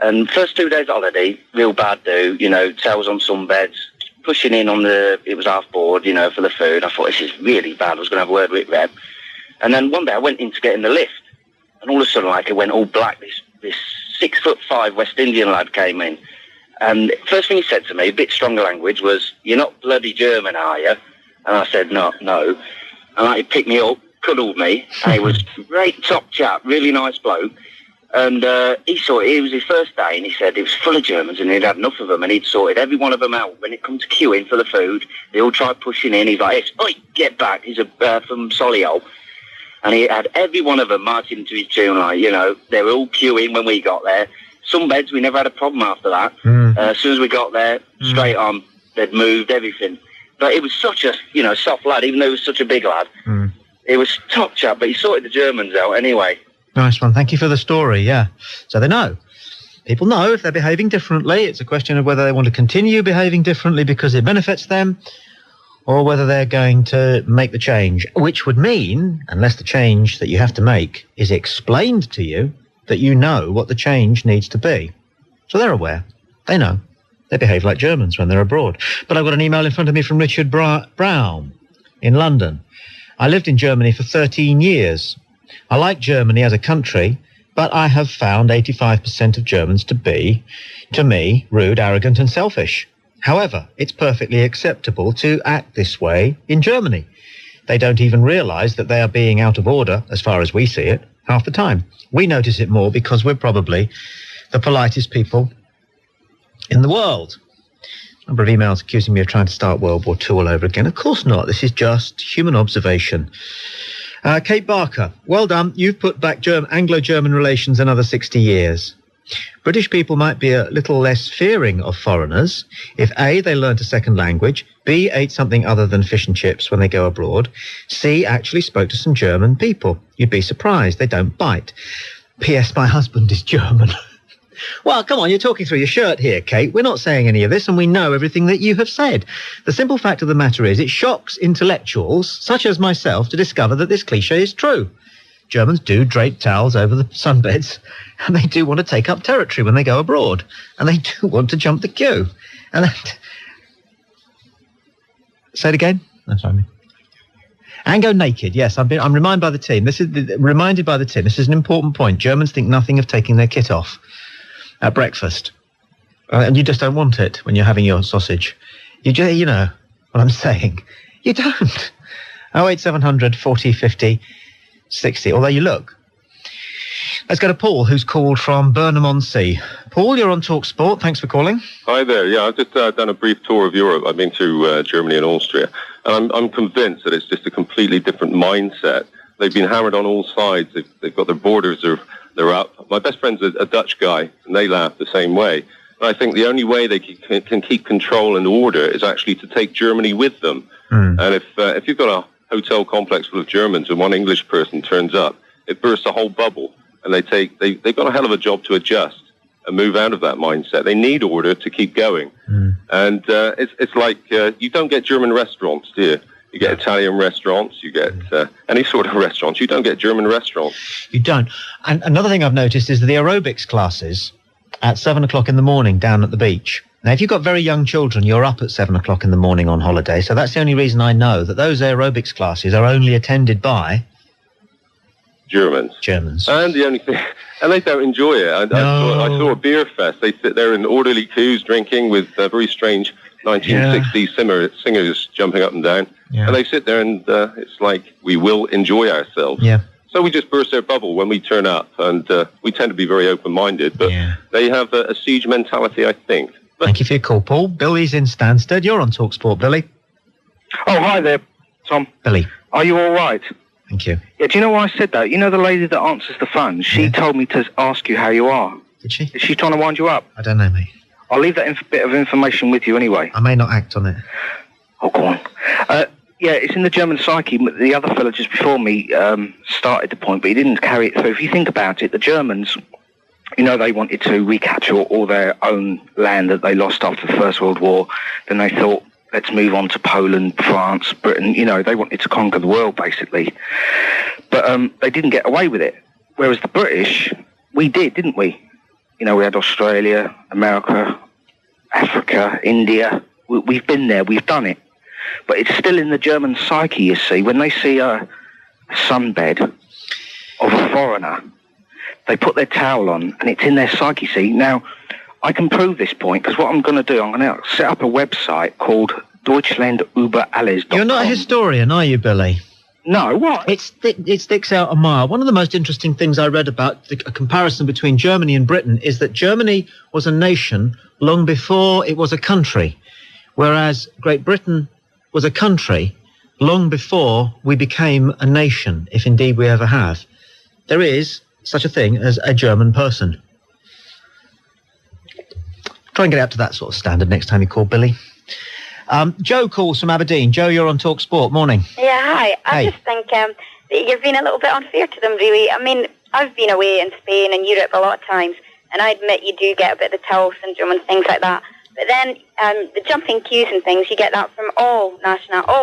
And first 2 days holiday, real bad do, towels on sunbeds, pushing in on it was half board, for the food. I thought, this is really bad. I was going to have a word with Reb. And then one day I went in to get in the lift, and all of a sudden, it went all black. This 6'5" West Indian lad came in. And first thing he said to me, a bit stronger language, was, "You're not bloody German, are you?" And I said, no. And he picked me up, cuddled me, and he was a great top chap, really nice bloke. And he saw it was his first day, and he said it was full of Germans, and he'd had enough of them, and he'd sorted every one of them out. When it come to queuing for the food, they all tried pushing in. He's like, "Oi, get back." He's from Solihull. And he had every one of them marching to his tune, they were all queuing when we got there. Some beds, we never had a problem after that. As soon as we got there, straight on, they'd moved everything. But it was such a, soft lad, even though he was such a big lad. It was top chap, but he sorted the Germans out anyway. Nice one. Thank you for the story, yeah. So they know. People know if they're behaving differently. It's a question of whether they want to continue behaving differently because it benefits them, or whether they're going to make the change, which would mean, unless the change that you have to make is explained to you, that you know what the change needs to be. So they're aware. They know. They behave like Germans when they're abroad. But I've got an email in front of me from Richard Brown in London. I lived in Germany for 13 years. I like Germany as a country, but I have found 85% of Germans to be, to me, rude, arrogant and selfish. However, it's perfectly acceptable to act this way in Germany. They don't even realise that they are being out of order, as far as we see it, half the time. We notice it more because we're probably the politest people in the world. A number of emails accusing me of trying to start World War II all over again. Of course not. This is just human observation. Kate Barker, well done. You've put back Anglo-German relations another 60 years. British people might be a little less fearing of foreigners if A, they learnt a second language, B, ate something other than fish and chips when they go abroad, C, actually spoke to some German people. You'd be surprised. They don't bite. P.S. My husband is German. Well, come on, you're talking through your shirt here, Kate. We're not saying any of this, and we know everything that you have said. The simple fact of the matter is it shocks intellectuals, such as myself, to discover that this cliché is true. Germans do drape towels over the sunbeds, and they do want to take up territory when they go abroad, and they do want to jump the queue. And say it again? No, sorry. And go naked, yes. I'm reminded by the team. This is an important point. Germans think nothing of taking their kit off at breakfast. And you just don't want it when you're having your sausage. You know what I'm saying. You don't. 08700 40 50 60. Although you look. Let's go to Paul, who's called from Burnham-on-Sea. Paul, you're on TalkSport. Thanks for calling. Hi there. Yeah, I've just done a brief tour of Europe. I've been to Germany and Austria. And I'm convinced that it's just a completely different mindset. They've been hammered on all sides. They've got their borders, they're up. My best friend's a Dutch guy, and they laugh the same way. And I think the only way they can keep control and order is actually to take Germany with them. And if you've got a hotel complex full of Germans and one English person turns up, it bursts a whole bubble. And they've got a hell of a job to adjust and move out of that mindset. They need order to keep going. And it's like you don't get German restaurants, do you? You get Italian restaurants, you get any sort of restaurants. You don't get German restaurants. You don't. And another thing I've noticed is the aerobics classes at 7 o'clock in the morning down at the beach. Now, if you've got very young children, you're up at 7 o'clock in the morning on holiday. So that's the only reason I know that those aerobics classes are only attended by Germans. And the only thing, and they don't enjoy it. I saw a beer fest. They sit there in orderly queues drinking with very strange 1960s singers jumping up and down. And they sit there and it's like, we will enjoy ourselves. So we just burst their bubble when we turn up, and we tend to be very open-minded, but they have a siege mentality, I think. Thank you for your call, Paul. Billy's in Stansted. You're on TalkSport, Billy. Oh, hi there, Tom. Billy. Are you all right? Thank you. Yeah, do you know why I said that? You know the lady that answers the phone? She told me to ask you how you are. Did she? Is she trying to wind you up? I don't know, mate. I'll leave that bit of information with you anyway. I may not act on it. Oh, go on. Yeah, it's in the German psyche. The other fella just before me started the point, but he didn't carry it through. If you think about it, the Germans, you know, they wanted to recapture all their own land that they lost after the First World War. Then they thought, let's move on to Poland, France, Britain. You know, they wanted to conquer the world, basically. But they didn't get away with it. Whereas the British, we did, didn't we? You know, we had Australia, America, Africa, India. We've been there. We've done it. But it's still in the German psyche, you see. When they see a sunbed of a foreigner, they put their towel on, and it's in their psyche, see. Now, I can prove this point, because what I'm going to do, I'm going to set up a website called deutschlandüberalles.com. You're not a historian, are you, Billy? No, what? It sticks out a mile. One of the most interesting things I read about a comparison between Germany and Britain is that Germany was a nation long before it was a country, whereas Great Britain was a country long before we became a nation, if indeed we ever have. There is such a thing as a German person. Try and get out to that sort of standard next time you call Billy. Joe calls from Aberdeen. Joe, you're on TalkSport. Morning. Yeah, hi. I just think that you've been a little bit unfair to them, really. I mean, I've been away in Spain and Europe a lot of times, and I admit you do get a bit of the towel syndrome and things like that. But then the jumping queues and things, you get that from all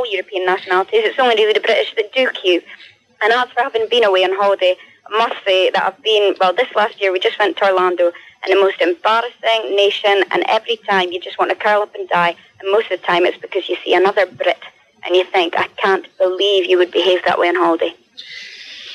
European nationalities. It's only really the British that do queue. And as for having been away on holiday, I must say that I've been, well, this last year we just went to Orlando, and the most embarrassing nation, and every time you just want to curl up and die, and most of the time it's because you see another Brit and you think, I can't believe you would behave that way on holiday.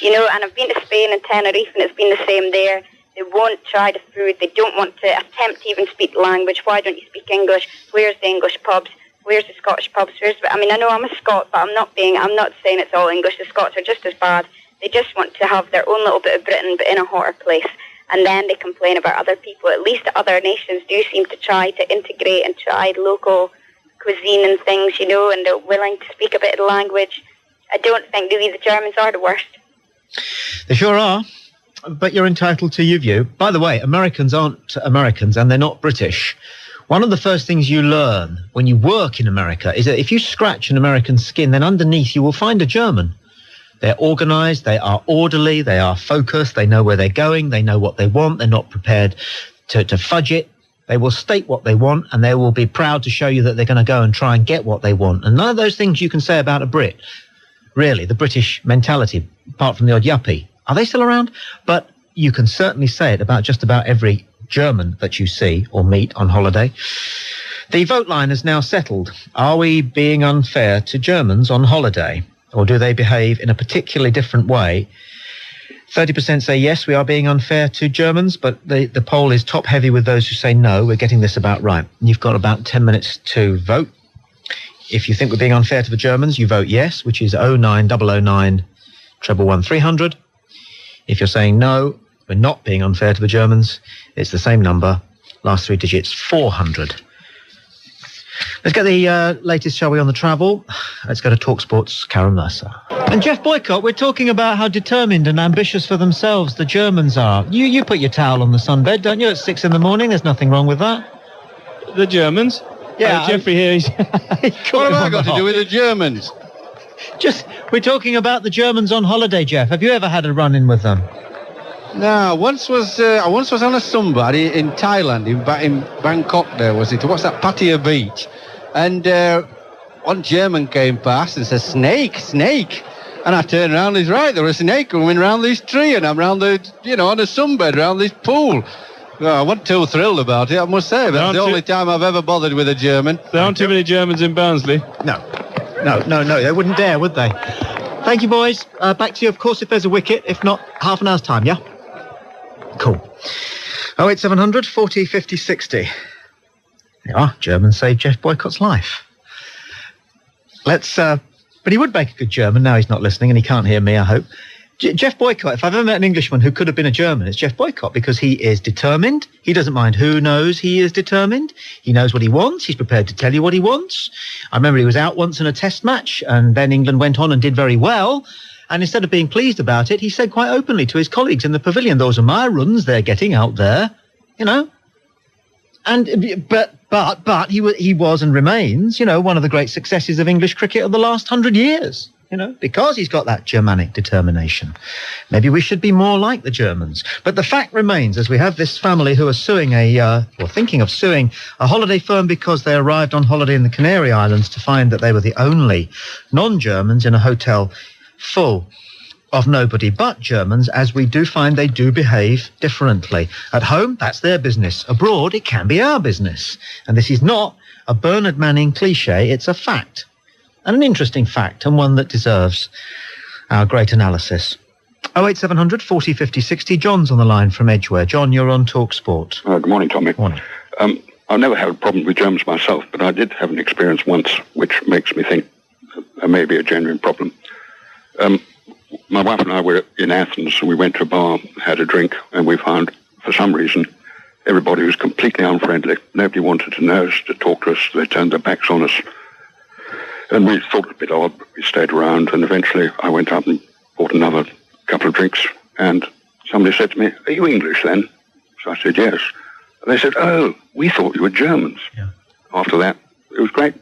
You know, and I've been to Spain and Tenerife, and it's been the same there. They won't try the food. They don't want to attempt to even speak the language. Why don't you speak English? Where's the English pubs? Where's the Scottish pubs? I mean, I know I'm a Scot, but I'm not saying it's all English. The Scots are just as bad. They just want to have their own little bit of Britain, but in a hotter place. And then they complain about other people. At least other nations do seem to try to integrate and try local cuisine and things, you know, and they're willing to speak a bit of the language. I don't think really the Germans are the worst. They sure are, but you're entitled to your view. By the way, Americans aren't Americans, and they're not British. One of the first things you learn when you work in America is that if you scratch an American skin, then underneath you will find a German. They're organised, they are orderly, they are focused, they know where they're going, they know what they want, they're not prepared to fudge it. They will state what they want, and they will be proud to show you that they're going to go and try and get what they want. And none of those things you can say about a Brit. Really, the British mentality, apart from the odd yuppie. Are they still around? But you can certainly say it about just about every German that you see or meet on holiday. The vote line is now settled. Are we being unfair to Germans on holiday? Or do they behave in a particularly different way? 30% say yes, we are being unfair to Germans, but the poll is top heavy with those who say no, we're getting this about right. You've got about 10 minutes to vote. If you think we're being unfair to the Germans, you vote yes, which is 09009 111 300. If you're saying no, we're not being unfair to the Germans, it's the same number, last three digits, 400. Let's get the latest, shall we, on the travel. Let's go to TalkSport's Karen Mercer. And Jeff Boycott, we're talking about how determined and ambitious for themselves the Germans are. You put your towel on the sunbed, don't you, at 6 a.m? There's nothing wrong with that. The Germans? Yeah, Jeffrey here. What have I got to do with the Germans? We're talking about the Germans on holiday, Jeff. Have you ever had a run-in with them? No, I once was on a sunbed in Thailand, in Bangkok there, was it? What's that, Pattaya Beach? And one German came past and said, snake. And I turned around, he's right, there was a snake coming around this tree, and I'm round on a sunbed around this pool. Well, I wasn't too thrilled about it, I must say. That's the only time I've ever bothered with a German. There aren't too many Germans in Barnsley. No, they wouldn't dare, would they? Thank you, boys. Back to you, of course, if there's a wicket. If not, half an hour's time, yeah? Cool. 08700 40 50 60. There you are. Germans saved Jeff Boycott's life. But he would make a good German. Now he's not listening and he can't hear me, I hope. Jeff Boycott, if I've ever met an Englishman who could have been a German, it's Jeff Boycott, because he is determined. He doesn't mind who knows he is determined. He knows what he wants. He's prepared to tell you what he wants. I remember he was out once in a test match, and then England went on and did very well. And instead of being pleased about it, he said quite openly to his colleagues in the pavilion, those are my runs they're getting out there, you know. And but he was and remains, you know, one of the great successes of English cricket of the last 100 years. You know, because he's got that Germanic determination. Maybe we should be more like the Germans. But the fact remains, as we have this family who are thinking of suing a holiday firm because they arrived on holiday in the Canary Islands to find that they were the only non-Germans in a hotel full of nobody but Germans, as we do find they do behave differently. At home, that's their business. Abroad, it can be our business. And this is not a Bernard Manning cliche, it's a fact. And an interesting fact, and one that deserves our great analysis. 08700 40 50 60. John's on the line from Edgware. John, you're on TalkSport. Good morning, Tommy. Morning. I've never had a problem with Germans myself, but I did have an experience once which makes me think there may be a genuine problem. My wife and I were in Athens, and we went to a bar, had a drink, and we found, for some reason, everybody was completely unfriendly. Nobody wanted to know us, to talk to us. They turned their backs on us. And we thought it a bit odd, but we stayed around, and eventually I went up and bought another couple of drinks, and somebody said to me, "Are you English then?" So I said, "Yes." And they said, "Oh, we thought you were Germans." Yeah. After that, it was great.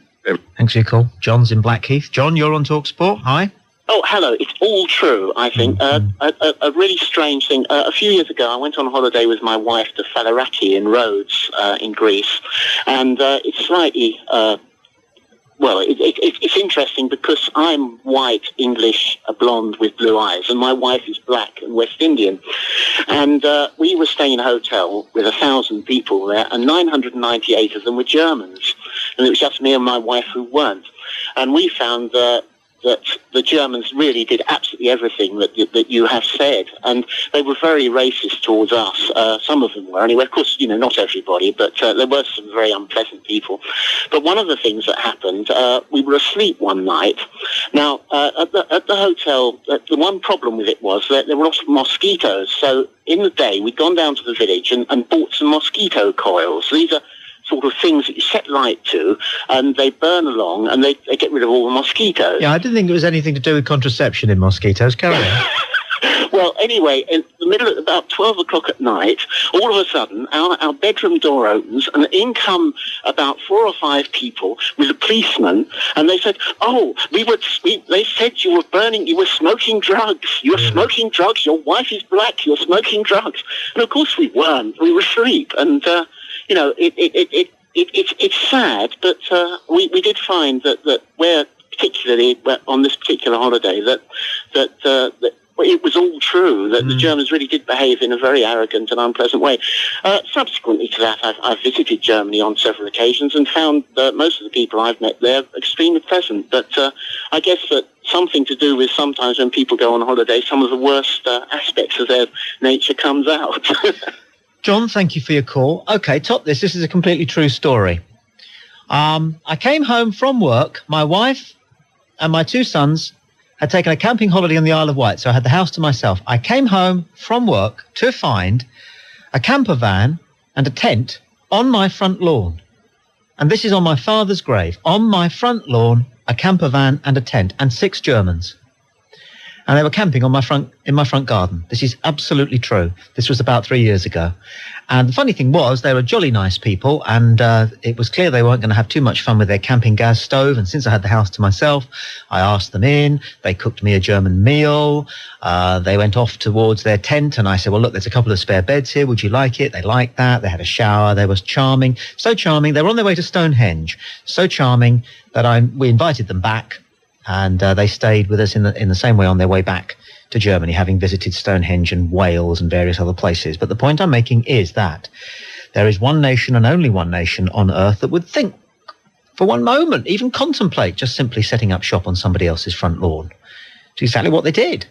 Thanks for your call. John's in Blackheath. John, you're on TalkSport. Hi. Oh, hello. It's all true, I think. A really strange thing. A few years ago, I went on holiday with my wife to Falaraki in Rhodes in Greece, and it's slightly it's interesting because I'm white, English, a blonde with blue eyes, and my wife is black and West Indian. And we were staying in a hotel with 1,000 people there, and 998 of them were Germans. And it was just me and my wife who weren't. And we found that the Germans really did absolutely everything that you have said, and they were very racist towards us. Some of them were, anyway. Of course, not everybody, but there were some very unpleasant people. But one of the things that happened, we were asleep one night. Now, at the hotel, the one problem with it was that there were lots of mosquitoes. So in the day, we'd gone down to the village and bought some mosquito coils. These are sort of things that you set light to, and they burn along, and they get rid of all the mosquitoes. Yeah, I didn't think it was anything to do with contraception in mosquitoes. Carry on. Well, anyway, in the middle of about 12 o'clock at night, all of a sudden, our bedroom door opens, and in come about 4 or 5 people with a policeman, and they said, they said you were smoking drugs. You were smoking drugs. Your wife is black. You're smoking drugs. And of course we weren't. We were asleep. And, it's sad, but we did find that where particularly on this particular holiday that it was all true, that the Germans really did behave in a very arrogant and unpleasant way. Subsequently to that, I've visited Germany on several occasions and found that most of the people I've met there extremely pleasant. But I guess that something to do with sometimes when people go on holiday, some of the worst aspects of their nature comes out. John, thank you for your call. Okay, top this. This is a completely true story. I came home from work. My wife and my 2 sons had taken a camping holiday on the Isle of Wight, so I had the house to myself. I came home from work to find a camper van and a tent on my front lawn. And this is on my father's grave. On my front lawn, a camper van and a tent, and 6 Germans. And they were camping in my front garden. This is absolutely true. This was about 3 years ago. And the funny thing was, they were jolly nice people, and it was clear they weren't going to have too much fun with their camping gas stove. And since I had the house to myself, I asked them in. They cooked me a German meal. They went off towards their tent, and I said, well, look, there's a couple of spare beds here. Would you like it? They liked that. They had a shower. They were charming. So charming. They were on their way to Stonehenge. So charming that we invited them back. And they stayed with us in the same way on their way back to Germany, having visited Stonehenge and Wales and various other places. But the point I'm making is that there is one nation and only one nation on earth that would think for one moment, even contemplate just simply setting up shop on somebody else's front lawn. It's exactly what they did.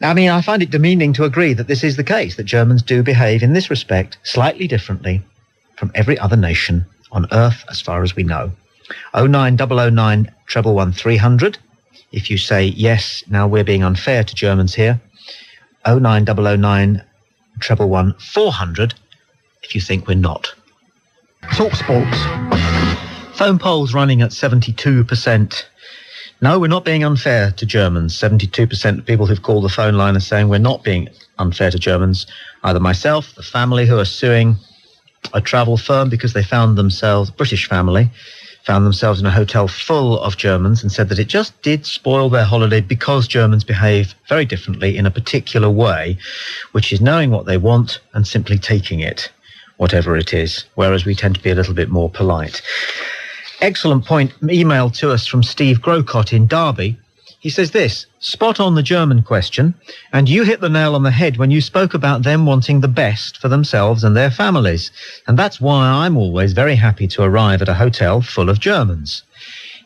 I mean, I find it demeaning to agree that this is the case, that Germans do behave in this respect slightly differently from every other nation on earth as far as we know. 09009 111 300 if you say, yes, now we're being unfair to Germans here. 09009 111 400 if you think we're not. TalkSport. Phone polls running at 72%. No, we're not being unfair to Germans. 72% of people who've called the phone line are saying we're not being unfair to Germans. Either myself, the family who are suing a travel firm because they found themselves, British family, found themselves in a hotel full of Germans and said that it just did spoil their holiday because Germans behave very differently in a particular way, which is knowing what they want and simply taking it, whatever it is, whereas we tend to be a little bit more polite. Excellent point. Email to us from Steve Grocott in Derby. He says this: spot on the German question, and you hit the nail on the head when you spoke about them wanting the best for themselves and their families. And that's why I'm always very happy to arrive at a hotel full of Germans.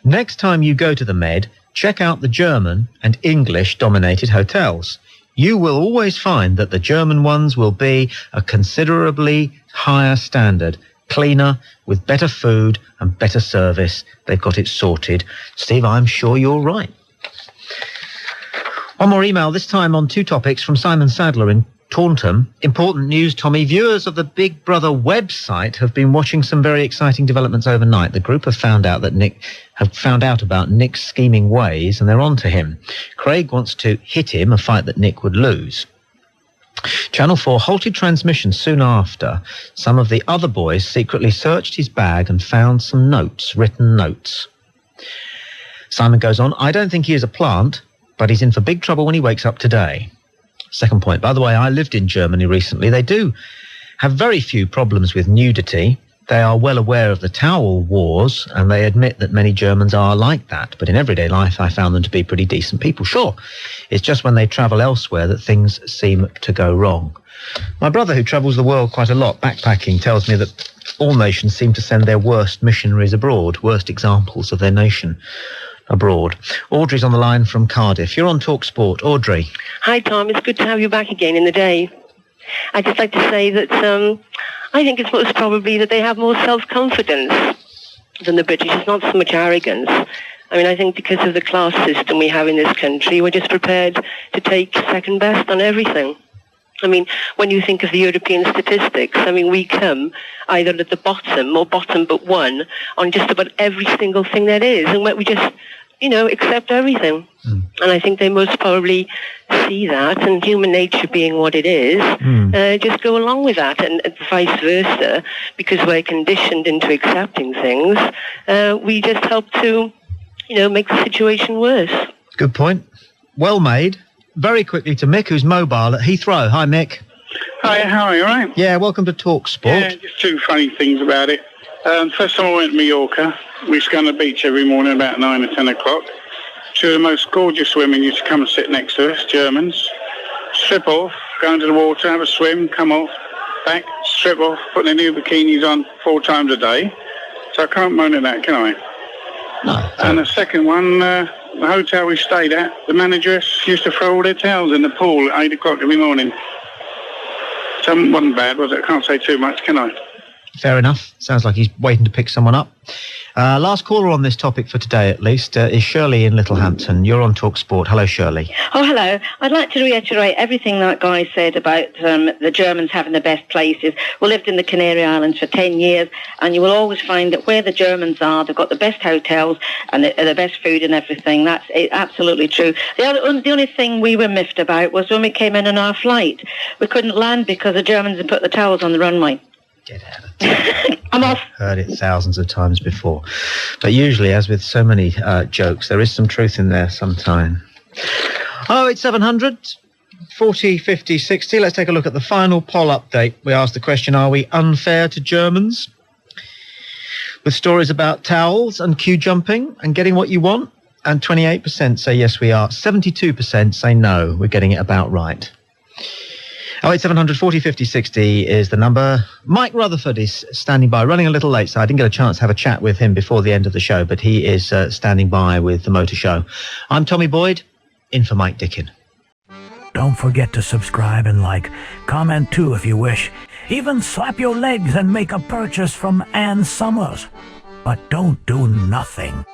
Next time you go to the Med, check out the German and English-dominated hotels. You will always find that the German ones will be a considerably higher standard, cleaner, with better food and better service. They've got it sorted. Steve, I'm sure you're right. One more email, this time on 2 topics, from Simon Sadler in Taunton. Important news, Tommy. Viewers of the Big Brother website have been watching some very exciting developments overnight. The group have found out about Nick's scheming ways, and they're on to him. Craig wants to hit him, a fight that Nick would lose. Channel 4 halted transmission soon after. Some of the other boys secretly searched his bag and found some notes, written notes. Simon goes on, I don't think he is a plant, but he's in for big trouble when he wakes up today. Second point, by the way, I lived in Germany recently. They do have very few problems with nudity. They are well aware of the towel wars, and they admit that many Germans are like that. But in everyday life, I found them to be pretty decent people. Sure, it's just when they travel elsewhere that things seem to go wrong. My brother, who travels the world quite a lot, backpacking, tells me that all nations seem to send their worst missionaries abroad, worst examples of their nation abroad. Audrey's on the line from Cardiff. You're on TalkSport. Audrey. Hi, Tom. It's good to have you back again in the day. I'd just like to say that I think it's most probably that they have more self-confidence than the British. It's not so much arrogance. I mean, I think because of the class system we have in this country, we're just prepared to take second best on everything. I mean, when you think of the European statistics, I mean, we come either at the bottom or bottom but one on just about every single thing there is. And we just, accept everything. And I think they most probably see that, and human nature being what it is, just go along with that. And vice versa, because we're conditioned into accepting things, we just help to, make the situation worse. Good point. Well made. Very quickly to Mick, who's mobile at Heathrow. Hi, Mick. Hi, how are you, all right? Yeah, welcome to TalkSport. Yeah, just two funny things about it. First time I went to Mallorca, we used to go on the beach every morning about 9 or 10 o'clock. Two of the most gorgeous women used to come and sit next to us, Germans. Strip off, go into the water, have a swim, come off, back, strip off, put their new bikinis on 4 times a day. So I can't moan at that, can I? No. And the second one, the hotel we stayed at, the manageress used to throw all their towels in the pool at 8 o'clock every morning. So it wasn't bad, was it? I can't say too much, can I? Fair enough. Sounds like he's waiting to pick someone up. Last caller on this topic for today, at least, is Shirley in Littlehampton. You're on TalkSport. Hello, Shirley. Oh, hello. I'd like to reiterate everything that guy said about the Germans having the best places. We lived in the Canary Islands for 10 years, and you will always find that where the Germans are, they've got the best hotels and the best food and everything. That's absolutely true. The only thing we were miffed about was when we came in on our flight. We couldn't land because the Germans had put the towels on the runway. Get out of it. I'm off. Heard it thousands of times before. But usually, as with so many jokes, there is some truth in there sometime. 08700 40 50 60. Let's take a look at the final poll update. We asked the question, are we unfair to Germans? With stories about towels and queue jumping and getting what you want. And 28% say yes, we are. 72% say no, we're getting it about right. 08700 40 50 60 is the number. Mike Rutherford is standing by, running a little late, so I didn't get a chance to have a chat with him before the end of the show, but he is standing by with the Motor Show. I'm Tommy Boyd, in for Mike Dickin. Don't forget to subscribe and like. Comment too if you wish. Even slap your legs and make a purchase from Ann Summers. But don't do nothing.